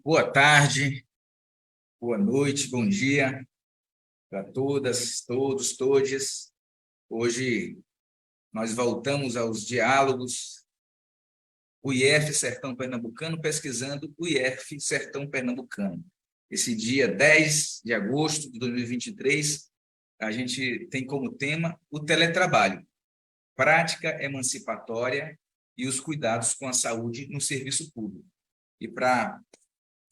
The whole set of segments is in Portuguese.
Boa tarde, boa noite, bom dia para todas, todos, todes. Hoje nós voltamos aos diálogos, o IF Sertão Pernambucano, pesquisando o IF Sertão Pernambucano. Esse dia 10 de agosto de 2023, a gente tem como tema o teletrabalho, prática emancipatória e os cuidados com a saúde no serviço público. E para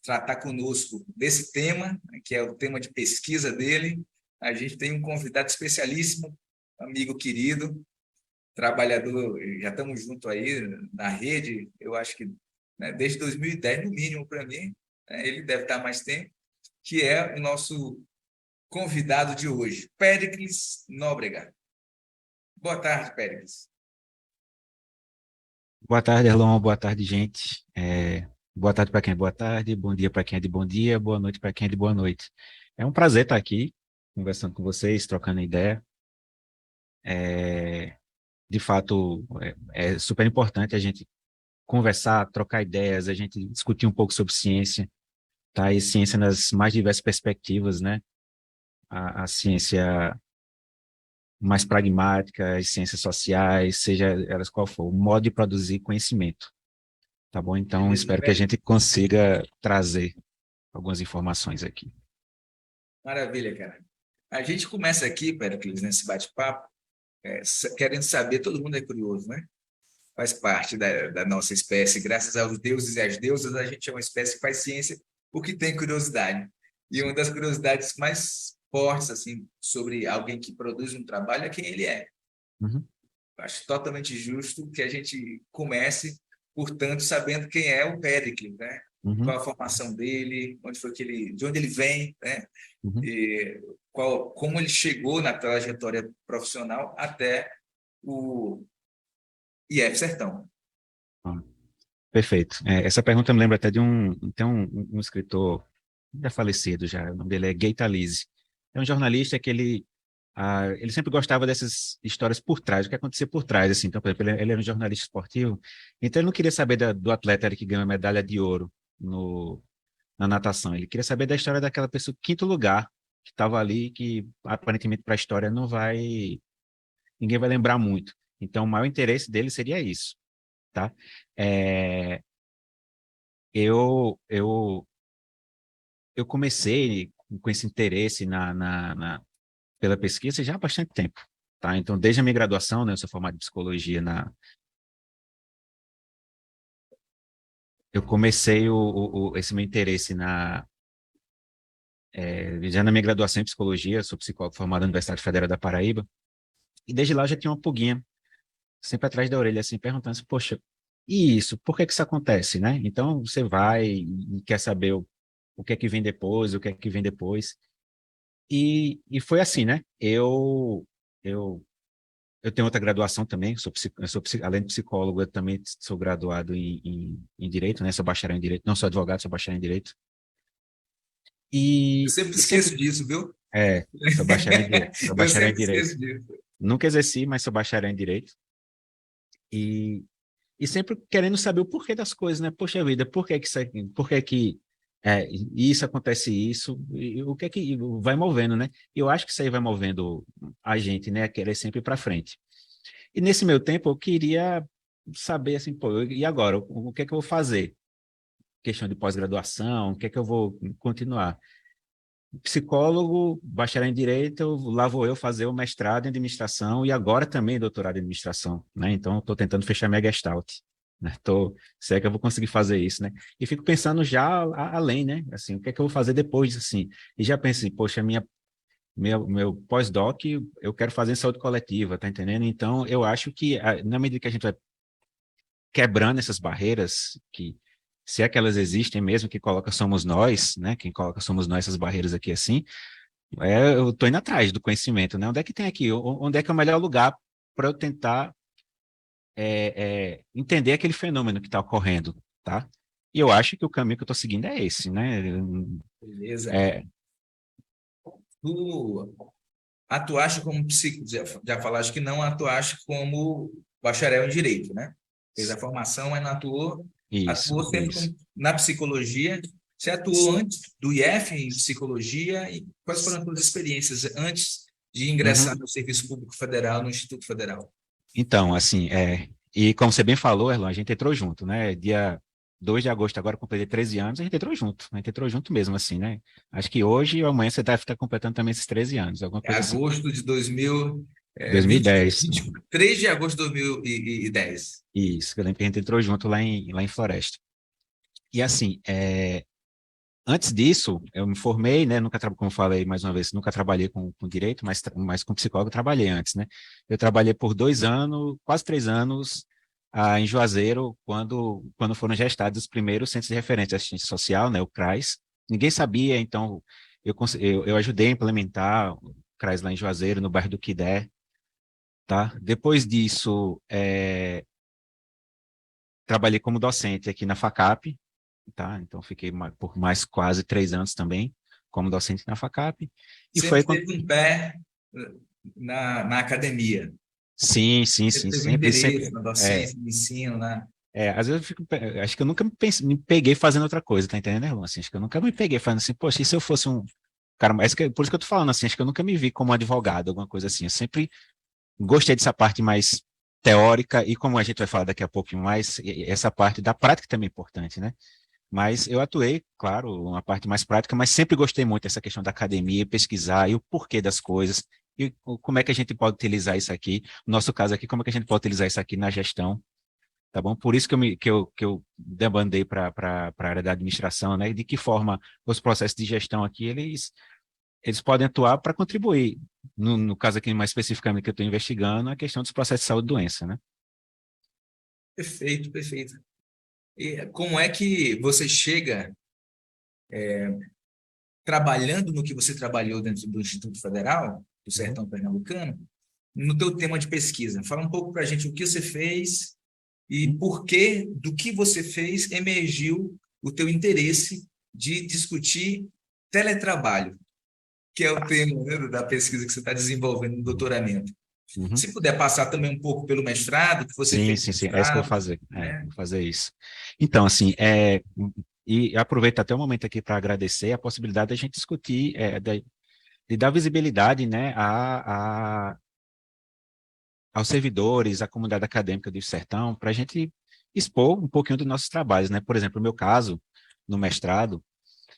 tratar conosco desse tema, que é o tema de pesquisa dele, a gente tem um convidado especialíssimo, amigo querido, trabalhador, já estamos juntos aí na rede, eu acho que, né, desde 2010, no mínimo para mim, né, ele deve estar mais tempo, que é o nosso convidado de hoje, Péricles Nóbrega. Boa tarde, Péricles. Boa tarde, Erlon. Boa tarde, gente. Boa tarde para quem é boa tarde, bom dia para quem é de bom dia, boa noite para quem é de boa noite. É um prazer estar aqui conversando com vocês, trocando ideia. É, de fato, é super importante a gente conversar, trocar ideias, a gente discutir um pouco sobre ciência, tá? E ciência nas mais diversas perspectivas, né? A ciência mais pragmática, as ciências sociais, seja elas qual for, o modo de produzir conhecimento. Tá bom? Então, Beleza, espero que a Péricles? gente consiga trazer algumas informações aqui. Maravilha, cara. A gente começa aqui, Péricles, nesse bate-papo, querendo saber, todo mundo é curioso, né? Faz parte da nossa espécie. Graças aos deuses e às deusas, a gente é uma espécie que faz ciência porque tem curiosidade. E uma Sim. das curiosidades mais fortes assim sobre alguém que produz um trabalho é quem ele é. Uhum, Acho totalmente justo que a gente comece, portanto, sabendo quem é o Péricles, né? uhum, Qual a formação dele, onde foi que ele, de onde ele vem, né? uhum. E como ele chegou na trajetória profissional até o IF Sertão. Ah, perfeito. Essa pergunta me lembra até de um escritor já falecido, já, o nome dele é Gay Talese. É um jornalista que ele sempre gostava dessas histórias por trás, o que acontecia por trás, assim. Então, por exemplo, ele era um jornalista esportivo, então ele não queria saber do atleta que ganhou a medalha de ouro no, na natação, ele queria saber da história daquela pessoa, quinto lugar, que estava ali, que aparentemente para a história ninguém vai lembrar muito. Então, o maior interesse dele seria isso, tá? É, eu, eu, eu comecei com esse interesse pela pesquisa já há bastante tempo, tá? Então, desde a minha graduação, né, eu sou formado em psicologia eu comecei esse meu interesse já na minha graduação em psicologia, sou psicólogo formado na Universidade Federal da Paraíba, e desde lá eu já tinha uma pulguinha sempre atrás da orelha, assim, perguntando assim, poxa, e isso? Por que que isso acontece, né? Então, você vai e quer saber o que é que vem depois, o que é que vem depois. E foi assim, né? Eu, eu tenho outra graduação também, além de psicólogo, eu também sou graduado em Direito, né? Sou bacharel em Direito, não sou advogado, sou bacharel em Direito. Eu E, sempre e sempre, esqueço disso, viu? sou bacharel em Direito, sou Eu bacharel em sempre Direito. esqueço disso. Nunca exerci, mas sou bacharel em Direito. E, e sempre querendo saber o porquê das coisas, né? Poxa vida, por que que isso acontece isso? E o que é que vai movendo, né? E eu acho que isso aí vai movendo a gente, né? A querer sempre ir para frente. E nesse meu tempo eu queria saber assim, pô, e agora? O que é que eu vou fazer? Questão de pós-graduação, o que é que eu vou continuar? Psicólogo, bacharel em direito, lá vou eu fazer o mestrado em administração e agora também doutorado em administração, né? Então, estou tentando fechar minha Gestalt, né? Se é que eu vou conseguir fazer isso, né? E fico pensando já além, né? Assim, o que é que eu vou fazer depois, assim? E já pensei, poxa, meu pós-doc eu quero fazer em saúde coletiva, tá entendendo? Então, eu acho que na medida que a gente vai quebrando essas barreiras que se é que elas existem mesmo, que coloca somos nós, né? Quem coloca somos nós essas barreiras aqui assim, eu estou indo atrás do conhecimento, né? Onde é que tem aqui? Onde é que é o melhor lugar para eu tentar entender aquele fenômeno que está ocorrendo, tá? E eu acho que o caminho que eu estou seguindo é esse, né? Beleza. É, Tu atuaste como psico, já falaste que não atuaste como bacharel em direito, né? Fez a formação, mas não atuou, isso, atuou sempre isso. na psicologia. Você atuou antes do IF em psicologia e quais foram as suas experiências antes de ingressar Uhum. no Serviço Público Federal, no Instituto Federal? Então, assim, e como você bem falou, Erlon, a gente entrou junto, né? Dia 2 de agosto, agora eu completei 13 anos, a gente entrou junto mesmo, assim, né? Acho que hoje ou amanhã você deve estar completando também esses 13 anos, alguma É coisa assim. agosto de 2000, 2010, 23 de agosto de 2010. isso, eu lembro que a gente entrou junto lá em Floresta. E assim, antes disso, eu me formei, né? Nunca, como eu falei mais uma vez, nunca trabalhei com direito, mas com psicólogo eu trabalhei antes, né? Eu trabalhei por 2 anos, quase 3 anos, em Juazeiro, quando foram gestados os primeiros centros de referência de assistência social, né? O CRAS. Ninguém sabia, então eu ajudei a implementar o CRAS lá em Juazeiro, no bairro do Quidé, tá? Depois disso, trabalhei como docente aqui na FACAP, tá? Então fiquei por mais quase 3 anos também como docente na FACAP. E foi Sempre quando... teve um pé na academia. Sim, sim, Sempre sim, teve um sempre, interesse sempre. na docência, no ensino, né? Às vezes eu fico, acho que eu nunca me peguei fazendo outra coisa, tá entendendo, Erlon? Assim, acho que eu nunca me peguei fazendo assim, poxa, e se eu fosse um cara, por isso que eu tô falando assim, acho que eu nunca me vi como advogado, alguma coisa assim. Eu sempre gostei dessa parte mais teórica e como a gente vai falar daqui a pouco mais, essa parte da prática também é importante, né? Mas eu atuei, claro, uma parte mais prática, mas sempre gostei muito dessa questão da academia, pesquisar e o porquê das coisas, e como é que a gente pode utilizar isso aqui, no nosso caso aqui, como é que a gente pode utilizar isso aqui na gestão, tá bom? Por isso que eu debandei para a área da administração, né? De que forma os processos de gestão aqui, eles podem atuar para contribuir, no caso aqui mais especificamente que eu estou investigando, a questão dos processos de saúde e doença, né? Perfeito, perfeito. E como é que você chega trabalhando no que você trabalhou dentro do Instituto Federal, do Uhum. Sertão Pernambucano, no teu tema de pesquisa? Fala um pouco para a gente o que você fez e por que do que você fez emergiu o teu interesse de discutir teletrabalho, que é o tema, né, da pesquisa que você está desenvolvendo no doutoramento. Uhum. Se puder passar também um pouco pelo mestrado, que você Sim, fez sim, sim, é isso que eu vou mestrado, fazer, né? vou fazer isso. Então, assim, e aproveito até o momento aqui para agradecer a possibilidade da gente discutir, de dar visibilidade, né, aos servidores, à comunidade acadêmica do Sertão, para a gente expor um pouquinho dos nossos trabalhos, né? Por exemplo, o meu caso, no mestrado,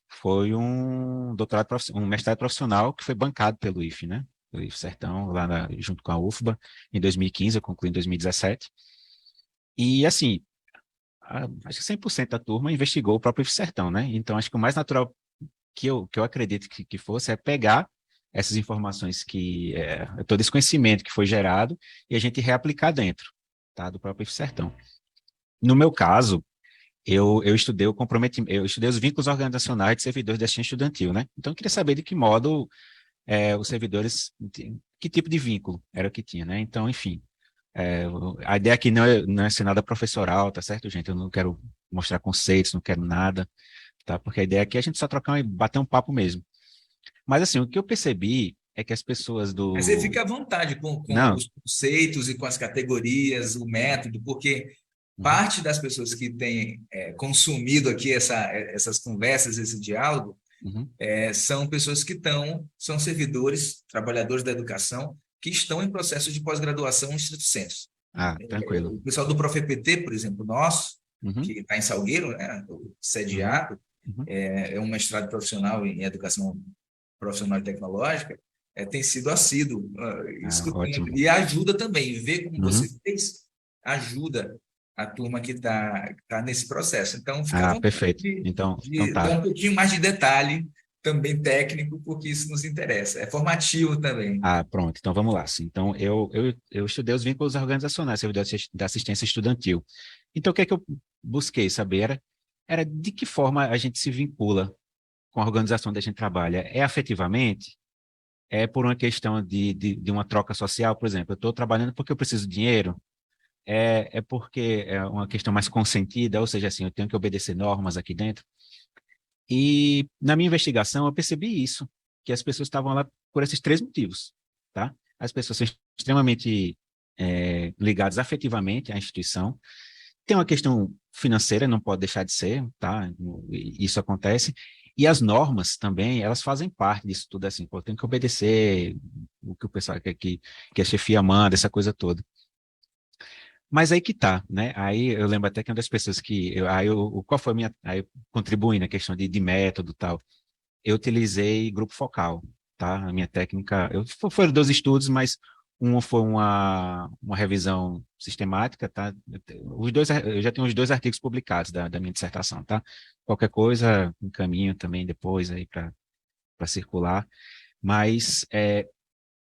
foi um mestrado profissional que foi bancado pelo IFE, né? O IFE Sertão, junto com a UFBA, em 2015, eu concluí em 2017. E, assim, acho que 100% da turma investigou o próprio IFE Sertão, né? Então, acho que o mais natural que eu acredito que fosse é pegar essas informações todo esse conhecimento que foi gerado e a gente reaplicar dentro, tá, do próprio IFE Sertão. No meu caso, eu estudei o comprometimento, eu estudei os vínculos organizacionais de servidores de assistência estudantil, né? Então, eu queria saber de que modo os servidores, que tipo de vínculo era o que tinha, né? Então, enfim, a ideia aqui não é ser nada professoral, tá certo, gente? Eu não quero mostrar conceitos, não quero nada, tá? Porque a ideia aqui é a gente só trocar e bater um papo mesmo. Mas, assim, o que eu percebi é que as pessoas Mas você do... fica à vontade com Não. os conceitos e com as categorias, o método, porque Uhum, parte das pessoas que têm consumido aqui essas conversas, esse diálogo, uhum. são pessoas que são servidores, trabalhadores da educação, que estão em processo de pós-graduação em estrito sensu. Ah, tranquilo. O pessoal do ProfEPT, por exemplo, nosso, Uhum, que está em Salgueiro, né, uhum, sediado, uhum. é um mestrado profissional em educação profissional e tecnológica, tem sido assíduo, Ah, escutando. ótimo. E ajuda também, ver como você Uhum. fez, ajuda a turma que tá nesse processo. Então, fica à Ah, vontade perfeito. de, Então de dar tá. um pouquinho mais de detalhe, também técnico, porque isso nos interessa. É formativo também. Ah, pronto. Então vamos lá. Sim. Então eu estudei os vínculos organizacionais, servidor da assistência estudantil. Então o que é que eu busquei saber era de que forma a gente se vincula com a organização onde a gente trabalha. É afetivamente? É por uma questão de uma troca social, por exemplo. Eu estou trabalhando porque eu preciso de dinheiro? É porque é uma questão mais consentida, ou seja, assim, eu tenho que obedecer normas aqui dentro. E na minha investigação eu percebi isso, que as pessoas estavam lá por esses três motivos, tá? As pessoas são extremamente ligadas afetivamente à instituição, Tem uma questão financeira, não pode deixar de ser, tá? Isso acontece. E as normas também, elas fazem parte disso tudo, assim, pô, tem que obedecer o que o pessoal que a chefia manda, essa coisa toda. Mas aí que tá, né? Aí eu lembro até que uma das pessoas qual foi a minha, aí eu contribuí na questão de método e tal, eu utilizei grupo focal, tá? A minha técnica, foram 2 estudos, mas um foi uma revisão sistemática, tá? Os dois, eu já tenho os 2 artigos publicados da minha dissertação, tá? Qualquer coisa, encaminho também depois aí para circular, mas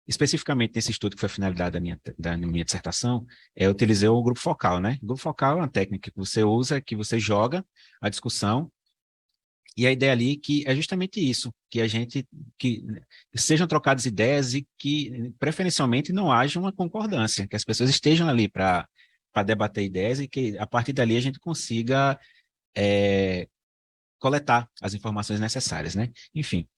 especificamente nesse estudo que foi a finalidade da minha dissertação, eu utilizei o grupo focal, né? O grupo focal é uma técnica que você usa, que você joga a discussão. E a ideia ali que é justamente isso, que sejam trocadas ideias e que, preferencialmente, não haja uma concordância, que as pessoas estejam ali para debater ideias e que, a partir dali, a gente consiga coletar as informações necessárias, né? Enfim.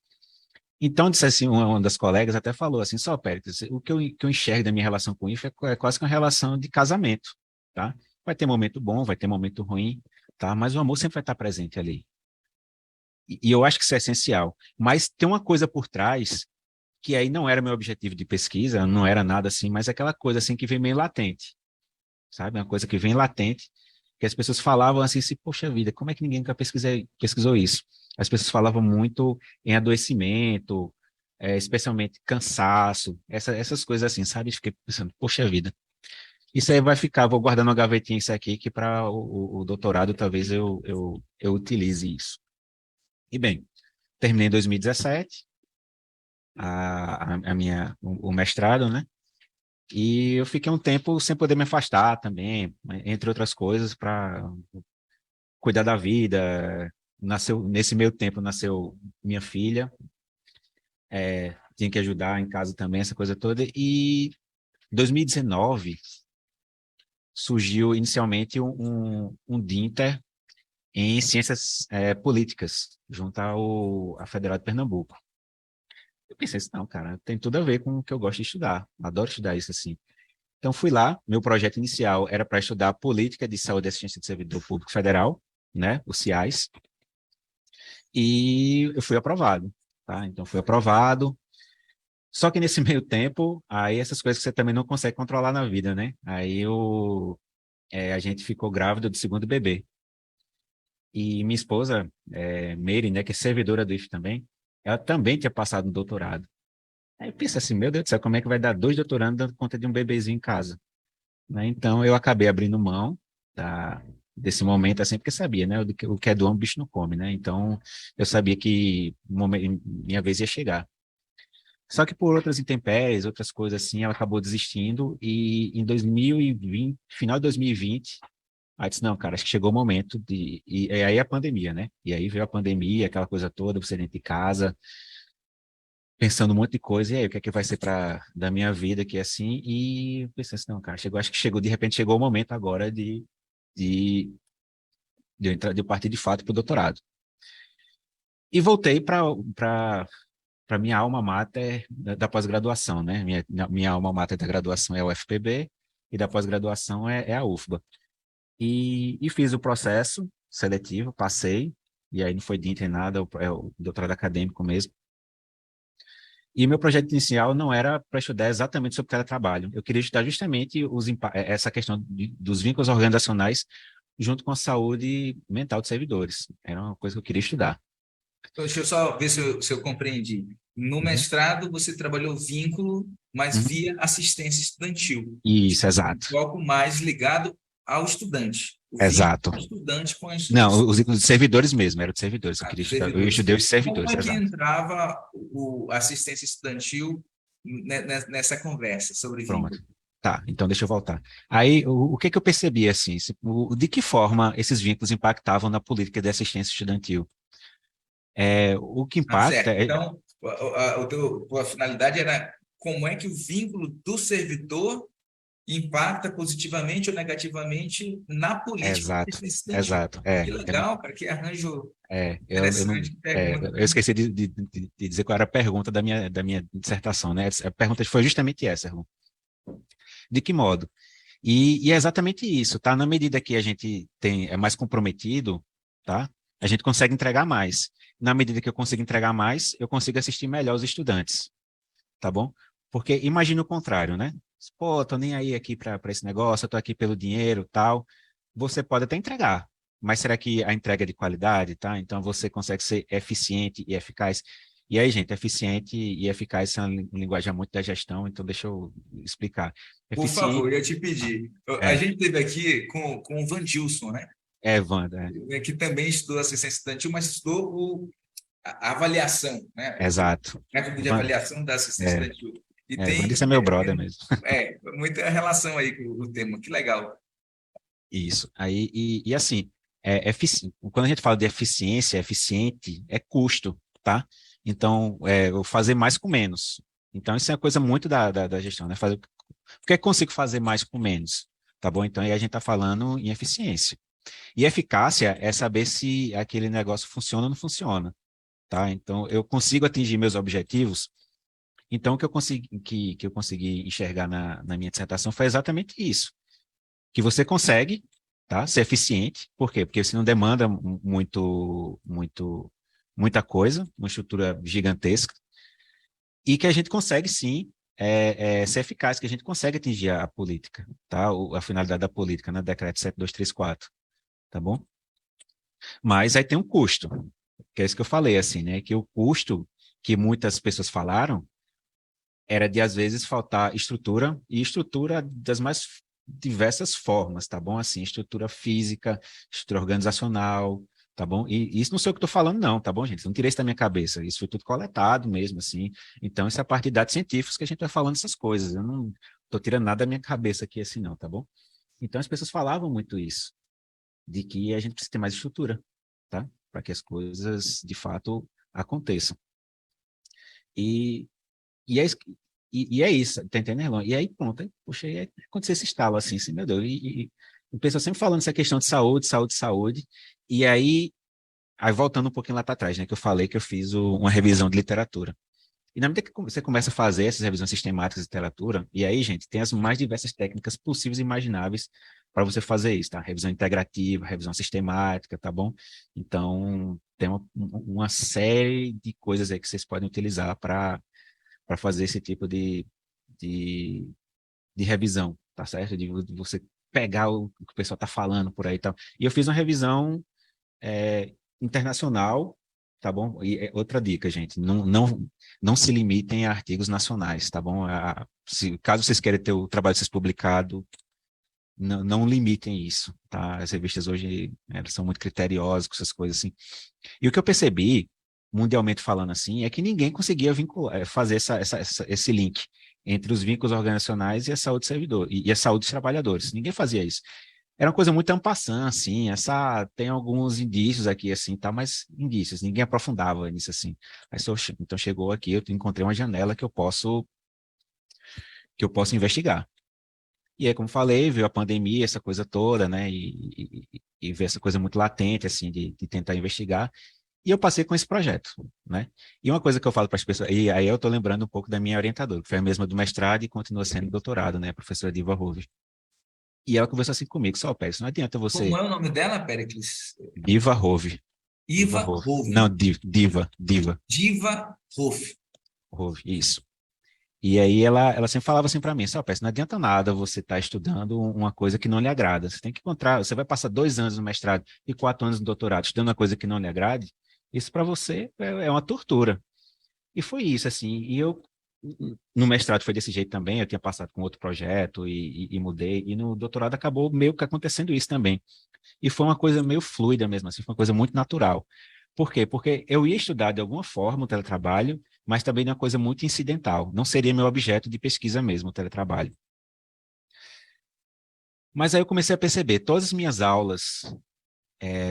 Então, disse assim, uma das colegas até falou assim, só, Péricles, o que eu enxergo da minha relação com o IFE é quase que uma relação de casamento, tá? Vai ter momento bom, vai ter momento ruim, tá? Mas o amor sempre vai estar presente ali. E eu acho que isso é essencial. Mas tem uma coisa por trás que aí não era meu objetivo de pesquisa, não era nada assim, mas é aquela coisa assim que vem meio latente, sabe? Uma coisa que vem latente, que as pessoas falavam assim, poxa vida, como é que ninguém nunca pesquisou isso? As pessoas falavam muito em adoecimento, especialmente cansaço, essas coisas assim, sabe? Fiquei pensando, poxa vida, isso aí vai ficar, vou guardar uma gavetinha isso aqui, que para o doutorado talvez eu utilize isso. E bem, terminei em 2017 o mestrado, né? E eu fiquei um tempo sem poder me afastar também, entre outras coisas, para cuidar da vida. Nesse meio tempo nasceu minha filha, tinha que ajudar em casa também, essa coisa toda. E em 2019 surgiu inicialmente um DINTER em ciências políticas, junto à Federal de Pernambuco. Eu pensei assim, não, cara, tem tudo a ver com o que eu gosto de estudar. Adoro estudar isso assim. Então fui lá, meu projeto inicial era para estudar política de saúde e assistência do servidor público federal, né, o CIAS, e eu fui aprovado, tá? Então fui aprovado. Só que nesse meio tempo, aí essas coisas que você também não consegue controlar na vida, né? A gente ficou grávida do segundo bebê. E minha esposa, Meire, né, que é servidora do IFE também, ela também tinha passado no doutorado. Aí eu pensei assim, meu Deus do céu, como é que vai dar 2 doutorandos dando conta de um bebezinho em casa? Né? Então, eu acabei abrindo mão desse momento, assim, porque sabia, né? O que é do homem, o bicho não come, né? Então, eu sabia que minha vez ia chegar. Só que por outras intempéries, outras coisas assim, ela acabou desistindo e em 2020, final de 2020, aí disse, não, cara, acho que chegou o momento e aí a pandemia, né? E aí veio a pandemia, aquela coisa toda, você dentro de casa, pensando um monte de coisa, e aí, o que é que vai ser da minha vida aqui assim? E eu pensei assim, não, cara, acho que chegou, de repente chegou o momento agora de, de eu partir de fato para o doutorado. E voltei para minha alma mater da pós-graduação, né? Minha alma mater da graduação é o UFPB e da pós-graduação é a UFBA. E fiz o processo seletivo, passei, e aí não foi de nem nada, é o doutorado acadêmico mesmo. E meu projeto inicial não era para estudar exatamente sobre teletrabalho. Eu queria estudar justamente essa questão dos vínculos organizacionais junto com a saúde mental de servidores. Era uma coisa que eu queria estudar. Então, deixa eu só ver se eu compreendi. No Uhum, mestrado, você trabalhou vínculo, mas uhum. via assistência estudantil. Isso, exato. Um pouco mais ligado ao estudante. O vínculo Exato. do estudante com a instituição. Não, os servidores mesmo, eram de servidores. Eu queria Dos estudar. Eu servidores. estudei os Como servidores, é que exato. entrava a assistência estudantil nessa conversa sobre Pronto. vínculo? Tá, então deixa eu voltar. Aí, o que que eu percebi, assim, de que forma esses vínculos impactavam na política de assistência estudantil? O que Ah, impacta certo. Então, tua finalidade era como é que o vínculo do servidor impacta positivamente ou negativamente na política de exato, assistência estudantil. exato, Que legal, cara, que arranjo eu não, interessante, que pergunta. eu esqueci de dizer qual era a pergunta da minha dissertação, né? A pergunta foi justamente essa, Erlon. De que modo? E é exatamente isso, tá? Na medida que a gente é mais comprometido, tá? A gente consegue entregar mais. Na medida que eu consigo entregar mais, eu consigo assistir melhor os estudantes, tá bom? Porque imagina o contrário, né? Pô, tô nem aí aqui para esse negócio, eu tô aqui pelo dinheiro, tal. Você pode até entregar, mas será que a entrega é de qualidade, tá? Então você consegue ser eficiente e eficaz. E aí, gente, eficiente e eficaz é uma linguagem muito da gestão, então deixa eu explicar. Por Eficiente favor, eu ia te pedir. A é, gente teve aqui com o Vandilson, né? Wanda, Que também estudou assistência estudantil, mas estudou a avaliação, né? exato. Método de Van, avaliação da assistência estudantil. E Wanda, isso é tem meu brother mesmo. muita relação aí com o tema. Que legal. Isso. Aí, assim, quando a gente fala de eficiência, eficiente é custo, tá? Então, eu fazer mais com menos. Então, isso é uma coisa muito da gestão, né? Fazer, por que eu consigo fazer mais com menos? Tá bom? Então, aí a gente está falando em eficiência. E eficácia é saber se aquele negócio funciona ou não funciona, tá? Então, eu consigo atingir meus objetivos. Então, o que eu consegui, que eu consegui enxergar na minha dissertação foi exatamente isso, que você consegue, tá, ser eficiente. Por quê? Porque você não demanda muita coisa, uma estrutura gigantesca, e que a gente consegue, sim, ser eficaz, que a gente consegue atingir a política, tá? A finalidade da política, né? Decreto 7234, tá bom? Mas aí tem um custo, que é isso que eu falei, assim, né? Que o custo que muitas pessoas falaram era de, às vezes, faltar estrutura, e estrutura das mais diversas formas, tá bom? Assim, estrutura física, estrutura organizacional, tá bom? E isso não sei o que estou falando, não, tá bom, gente? Não tirei isso da minha cabeça, isso foi tudo coletado mesmo, assim. Então, isso é a parte de dados científicos que a gente vai falando essas coisas. Eu não estou tirando nada da minha cabeça aqui, assim, não, tá bom? Então, as pessoas falavam muito isso, de que a gente precisa ter mais estrutura, tá? Para que as coisas, de fato, aconteçam. E e é, isso- e é isso, tá entendendo, Erlon? E aí, pronto, aí, puxa, aí aconteceu esse estalo assim, meu Deus, e o pessoal sempre falando essa questão de saúde, saúde, saúde, e aí voltando um pouquinho lá para trás, né, que eu falei que eu fiz uma revisão de literatura. E na medida que você começa a fazer essas revisões sistemáticas de literatura, e aí, gente, tem as mais diversas técnicas possíveis e imagináveis para você fazer isso, tá? Revisão integrativa, revisão sistemática, tá bom? Então, tem uma série de coisas aí que vocês podem utilizar para fazer esse tipo de, de revisão, tá certo? De você pegar o que o pessoal está falando por aí e tal. E eu fiz uma revisão internacional, tá bom? E outra dica, gente, não se limitem a artigos nacionais, tá bom? Caso vocês queiram ter o trabalho de vocês publicado, não limitem isso, tá? As revistas hoje, elas são muito criteriosas com essas coisas assim. E o que eu percebi, mundialmente falando assim, é que ninguém conseguia vincular, fazer esse link entre os vínculos organizacionais e a saúde do servidor e a saúde dos trabalhadores. Ninguém fazia isso. Era uma coisa muito en passant, assim, tem alguns indícios aqui, assim, tá, mas indícios, ninguém aprofundava nisso, assim. Então chegou aqui, eu encontrei uma janela que eu posso investigar. E aí, como falei, veio a pandemia, essa coisa toda, né, e veio essa coisa muito latente, assim, de tentar investigar. E eu passei com esse projeto, né? E uma coisa que eu falo para as pessoas, e aí eu estou lembrando um pouco da minha orientadora, que foi a mesma do mestrado e continua sendo doutorado, né? A professora Diva Rove. E ela conversou assim comigo, só, Pérez, não adianta Como você... é o nome dela, Pericles? Diva Rove. Diva Iva Rove. Rove. Não, Diva Diva Rove. Rove, isso. E aí ela sempre falava assim para mim, só, Pérez, não adianta nada você estar estudando uma coisa que não lhe agrada. Você tem que encontrar, você vai passar 2 anos no mestrado e 4 anos no doutorado estudando uma coisa que não lhe agrade, isso para você é uma tortura. E foi isso, assim. E eu, no mestrado foi desse jeito também, eu tinha passado com outro projeto e mudei. E no doutorado acabou meio que acontecendo isso também. E foi uma coisa meio fluida mesmo, assim, foi uma coisa muito natural. Por quê? Porque eu ia estudar de alguma forma o teletrabalho, mas também de uma coisa muito incidental. Não seria meu objeto de pesquisa mesmo, o teletrabalho. Mas aí eu comecei a perceber, todas as minhas aulas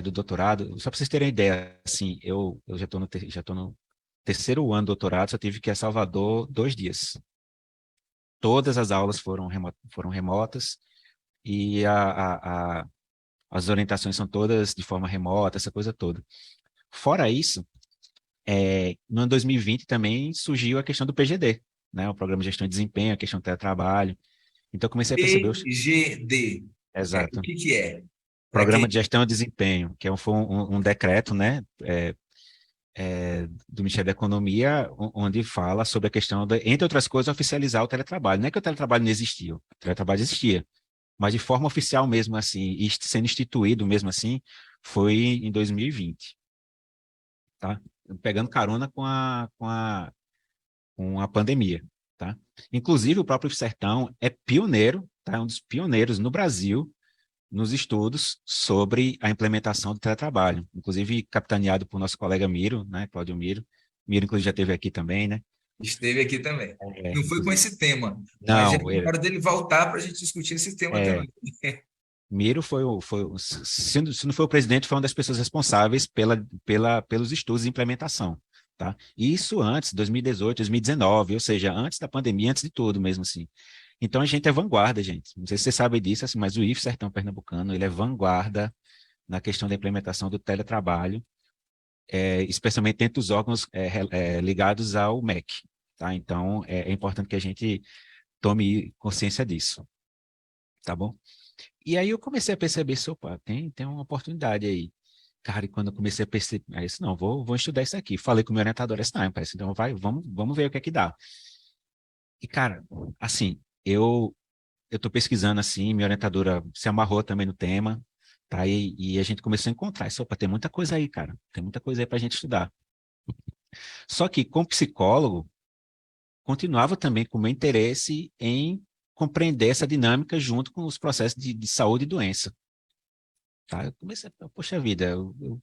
do doutorado, só para vocês terem ideia, assim, eu já estou no terceiro ano do doutorado, só tive que ir a Salvador 2 dias. Todas as aulas foram remotas e as orientações são todas de forma remota, essa coisa toda. Fora isso, no ano 2020 também surgiu a questão do PGD, né, o Programa de Gestão de Desempenho, a questão do teletrabalho. Então, eu comecei a perceber, PGD, o exato, que que é? Para Programa de quem Gestão e Desempenho, que foi um decreto, né, do Ministério da Economia, onde fala sobre a questão, entre outras coisas, oficializar o teletrabalho. Não é que o teletrabalho não existia, o teletrabalho existia, mas de forma oficial mesmo assim, e sendo instituído mesmo assim, foi em 2020, tá? Pegando carona com a pandemia, tá? Inclusive, o próprio Sertão é pioneiro, tá? É um dos pioneiros no Brasil nos estudos sobre a implementação do teletrabalho, inclusive capitaneado por nosso colega Miro, né, Cláudio Miro. Miro, inclusive, já esteve aqui também, né? esteve aqui também. Não foi com Inclusive, esse tema, mas já é não, hora dele voltar para a gente discutir esse tema é, também. Miro se não foi o presidente, foi uma das pessoas responsáveis pelos estudos de implementação, tá? E isso antes, 2018, 2019, ou seja, antes da pandemia, antes de tudo mesmo assim. Então a gente é vanguarda, gente. Não sei se você sabe disso, assim, mas o IF Sertão Pernambucano, ele é vanguarda na questão da implementação do teletrabalho, especialmente entre os órgãos ligados ao MEC, tá? Então é importante que a gente tome consciência disso, tá bom? E aí eu comecei a perceber, opa, tem uma oportunidade aí. Cara, e quando eu comecei a perceber, aí eu disse, não, vou estudar isso aqui. Falei com o meu orientador, disse, não, parece, então vamos ver o que é que dá. E, cara, assim, eu tô pesquisando assim, minha orientadora se amarrou também no tema, tá? E a gente começou a encontrar, isso, opa, tem muita coisa aí, cara, tem muita coisa aí pra gente estudar. Só que, como psicólogo, continuava também com o meu interesse em compreender essa dinâmica junto com os processos de saúde e doença. Tá? Eu comecei, poxa vida,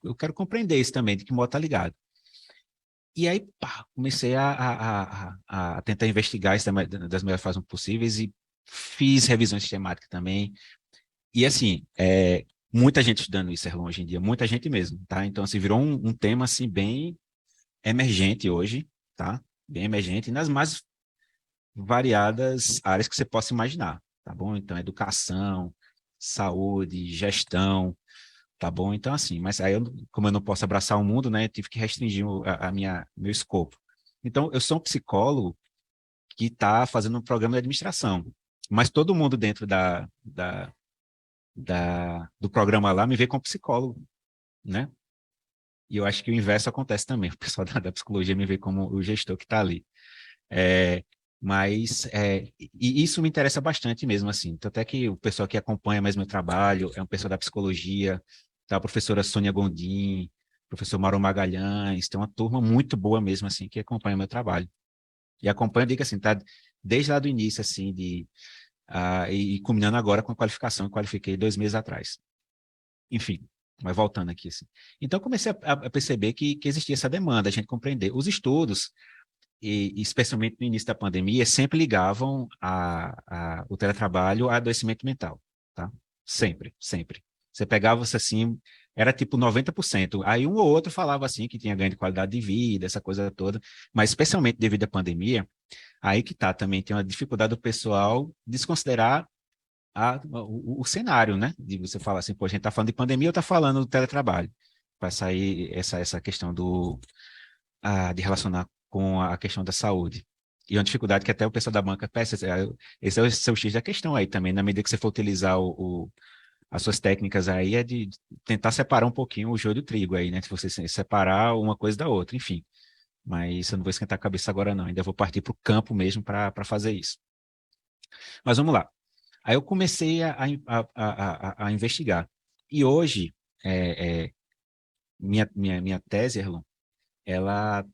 eu quero compreender isso também, de que modo tá ligado. E aí, pá, comecei a tentar investigar isso das melhores formas possíveis e fiz revisões sistemáticas também. E assim, muita gente estudando isso, Erlon, hoje em dia, muita gente mesmo, tá? Então, assim, virou um tema, assim, bem emergente hoje, tá? Bem emergente, nas mais variadas áreas que você possa imaginar, tá bom? Então, educação, saúde, gestão, tá bom? Então, assim, mas aí, como eu não posso abraçar o mundo, né, eu tive que restringir meu escopo. Então, eu sou um psicólogo que está fazendo um programa de administração, mas todo mundo dentro do programa lá me vê como psicólogo, né? E eu acho que o inverso acontece também. O pessoal da psicologia me vê como o gestor que está ali. É, e isso me interessa bastante mesmo, assim. Tanto é que o pessoal que acompanha mais meu trabalho é um pessoal da psicologia, tá? A professora Sônia Gondim, professor Mauro Magalhães, tem uma turma muito boa mesmo, assim, que acompanha meu trabalho. E acompanha, digo assim, tá? Desde lá do início, assim, e culminando agora com a qualificação que qualifiquei 2 meses atrás. Enfim, mas voltando aqui, assim. Então, eu comecei a perceber que existia essa demanda, a gente compreender. Os estudos, e especialmente no início da pandemia, sempre ligavam o teletrabalho a adoecimento mental, tá? Sempre, sempre. Você pegava isso assim, era tipo 90%. Aí um ou outro falava assim que tinha ganho de qualidade de vida, essa coisa toda, mas especialmente devido à pandemia, aí que tá também, tem uma dificuldade do pessoal desconsiderar o cenário, né? De você falar assim, pô, a gente tá falando de pandemia ou tá falando do teletrabalho? Para sair essa questão de relacionar com a questão da saúde. E uma dificuldade que até o pessoal da banca peça, esse é o seu X da questão aí também, na medida que você for utilizar as suas técnicas aí, é de tentar separar um pouquinho o joio do trigo aí, né? Se você separar uma coisa da outra, enfim. Mas eu não vou esquentar a cabeça agora, não. Ainda vou partir para o campo mesmo para fazer isso. Mas vamos lá. Aí eu comecei a investigar. E hoje, minha tese, Erlon, ela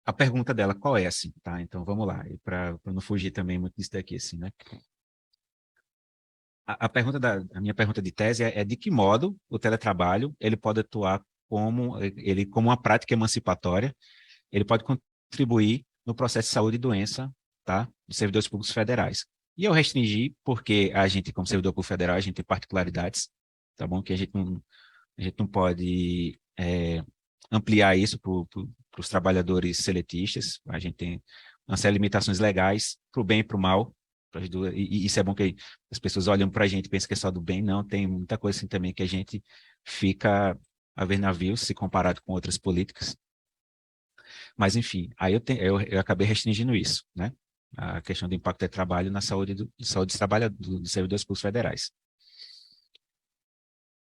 a pergunta dela qual é, assim, tá? Então vamos lá, para não fugir também muito disso daqui, assim, né? A minha pergunta de tese é de que modo o teletrabalho ele pode atuar como uma prática emancipatória, ele pode contribuir no processo de saúde e doença, tá? Dos servidores públicos federais. E eu restringi porque a gente, como servidor público federal, a gente tem particularidades, tá bom? Que a gente não pode ampliar isso para os trabalhadores seletistas. A gente tem uma série de limitações legais para o bem e para o mal. E isso é bom que as pessoas olham para a gente e pensam que é só do bem. Não, tem muita coisa assim também que a gente fica a ver navios se comparado com outras políticas. Mas, enfim, aí eu acabei restringindo isso, né? a questão do impacto do trabalho na saúde, saúde dos dos servidores públicos federais.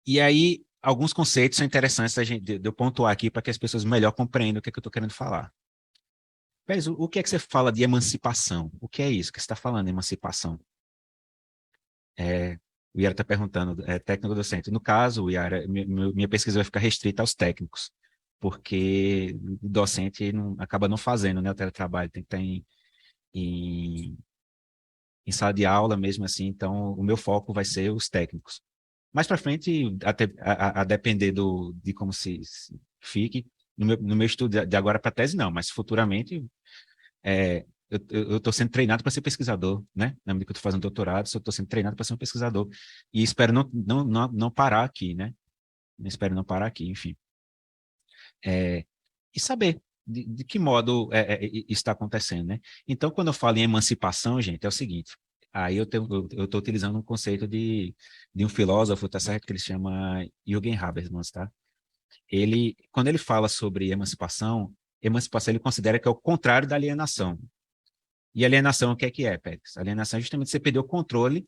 E aí, alguns conceitos são interessantes de eu pontuar aqui para que as pessoas melhor compreendam o que, é que eu estou querendo falar. Pérez, o que é que você fala de emancipação? O que é isso que você está falando, emancipação? O Iara está perguntando, técnico docente. No caso, o Iara, minha pesquisa vai ficar restrita aos técnicos, porque o docente acaba não fazendo, né, o teletrabalho, tem que estar em, em sala de aula mesmo assim, então o meu foco vai ser os técnicos. Mais para frente, até, a depender de como se fique, no meu estudo de agora para tese, não, mas futuramente eu estou sendo treinado para ser pesquisador, né? Na medida que eu estou fazendo doutorado, eu estou sendo treinado para ser um pesquisador. E espero não parar aqui, né? Espero não parar aqui, enfim. E saber de que modo está acontecendo, né? Então, quando eu falo em emancipação, gente, é o seguinte. Aí eu estou utilizando um conceito de um filósofo, tá certo? Que ele chama Jürgen Habermas, tá? Quando ele fala sobre emancipação ele considera que é o contrário da alienação. E alienação, o que é, Pérez? Alienação é justamente você perder o controle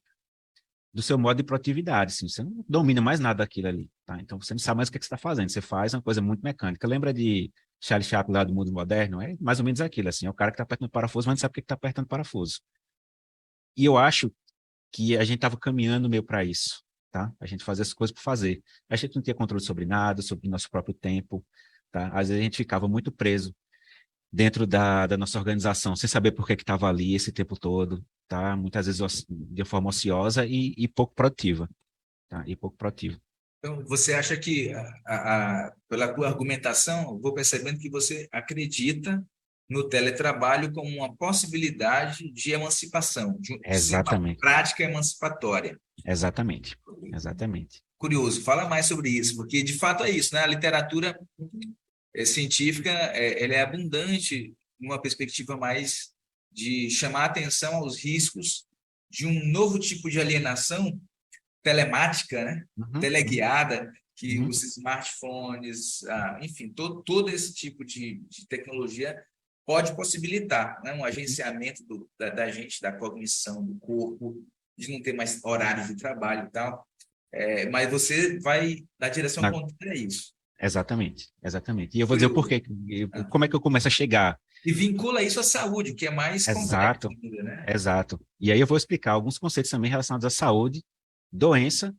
do seu modo de produtividade. Assim, você não domina mais nada daquilo ali. Tá? Então, você não sabe mais o que você está fazendo. Você faz uma coisa muito mecânica. Lembra de Charlie Chaplin lá do Mundo Moderno? É mais ou menos aquilo. Assim, é o cara que está apertando parafuso, mas não sabe o que está apertando parafuso. E eu acho que a gente estava caminhando meio para isso. Tá? A gente fazia as coisas por fazer. A gente não tinha controle sobre nada, sobre o nosso próprio tempo. Tá? Às vezes a gente ficava muito preso dentro da nossa organização, sem saber por que estava ali esse tempo todo, tá? Muitas vezes de forma ociosa e pouco produtiva, tá? E pouco produtiva. Então, você acha que, pela tua argumentação, eu vou percebendo que você acredita no teletrabalho como uma possibilidade de emancipação, de ser uma Exatamente, prática emancipatória. exatamente, exatamente. Curioso, fala mais sobre isso, porque de fato é isso, né? A literatura científica ela é abundante numa perspectiva mais de chamar atenção aos riscos de um novo tipo de alienação telemática, né? Uhum, Teleguiada, que uhum, os smartphones, enfim, todo esse tipo de tecnologia pode possibilitar, né? Um uhum. agenciamento da gente, da cognição, do corpo, de não ter mais horários de trabalho e tal. Mas você vai na direção Na- contrária a isso. Exatamente, exatamente. E eu vou dizer o Curioso. porquê, Ah. como é que eu começo a chegar. E vincula isso à saúde, que é mais complexo Exato, ainda, né? exato. E aí eu vou explicar alguns conceitos também relacionados à saúde, doença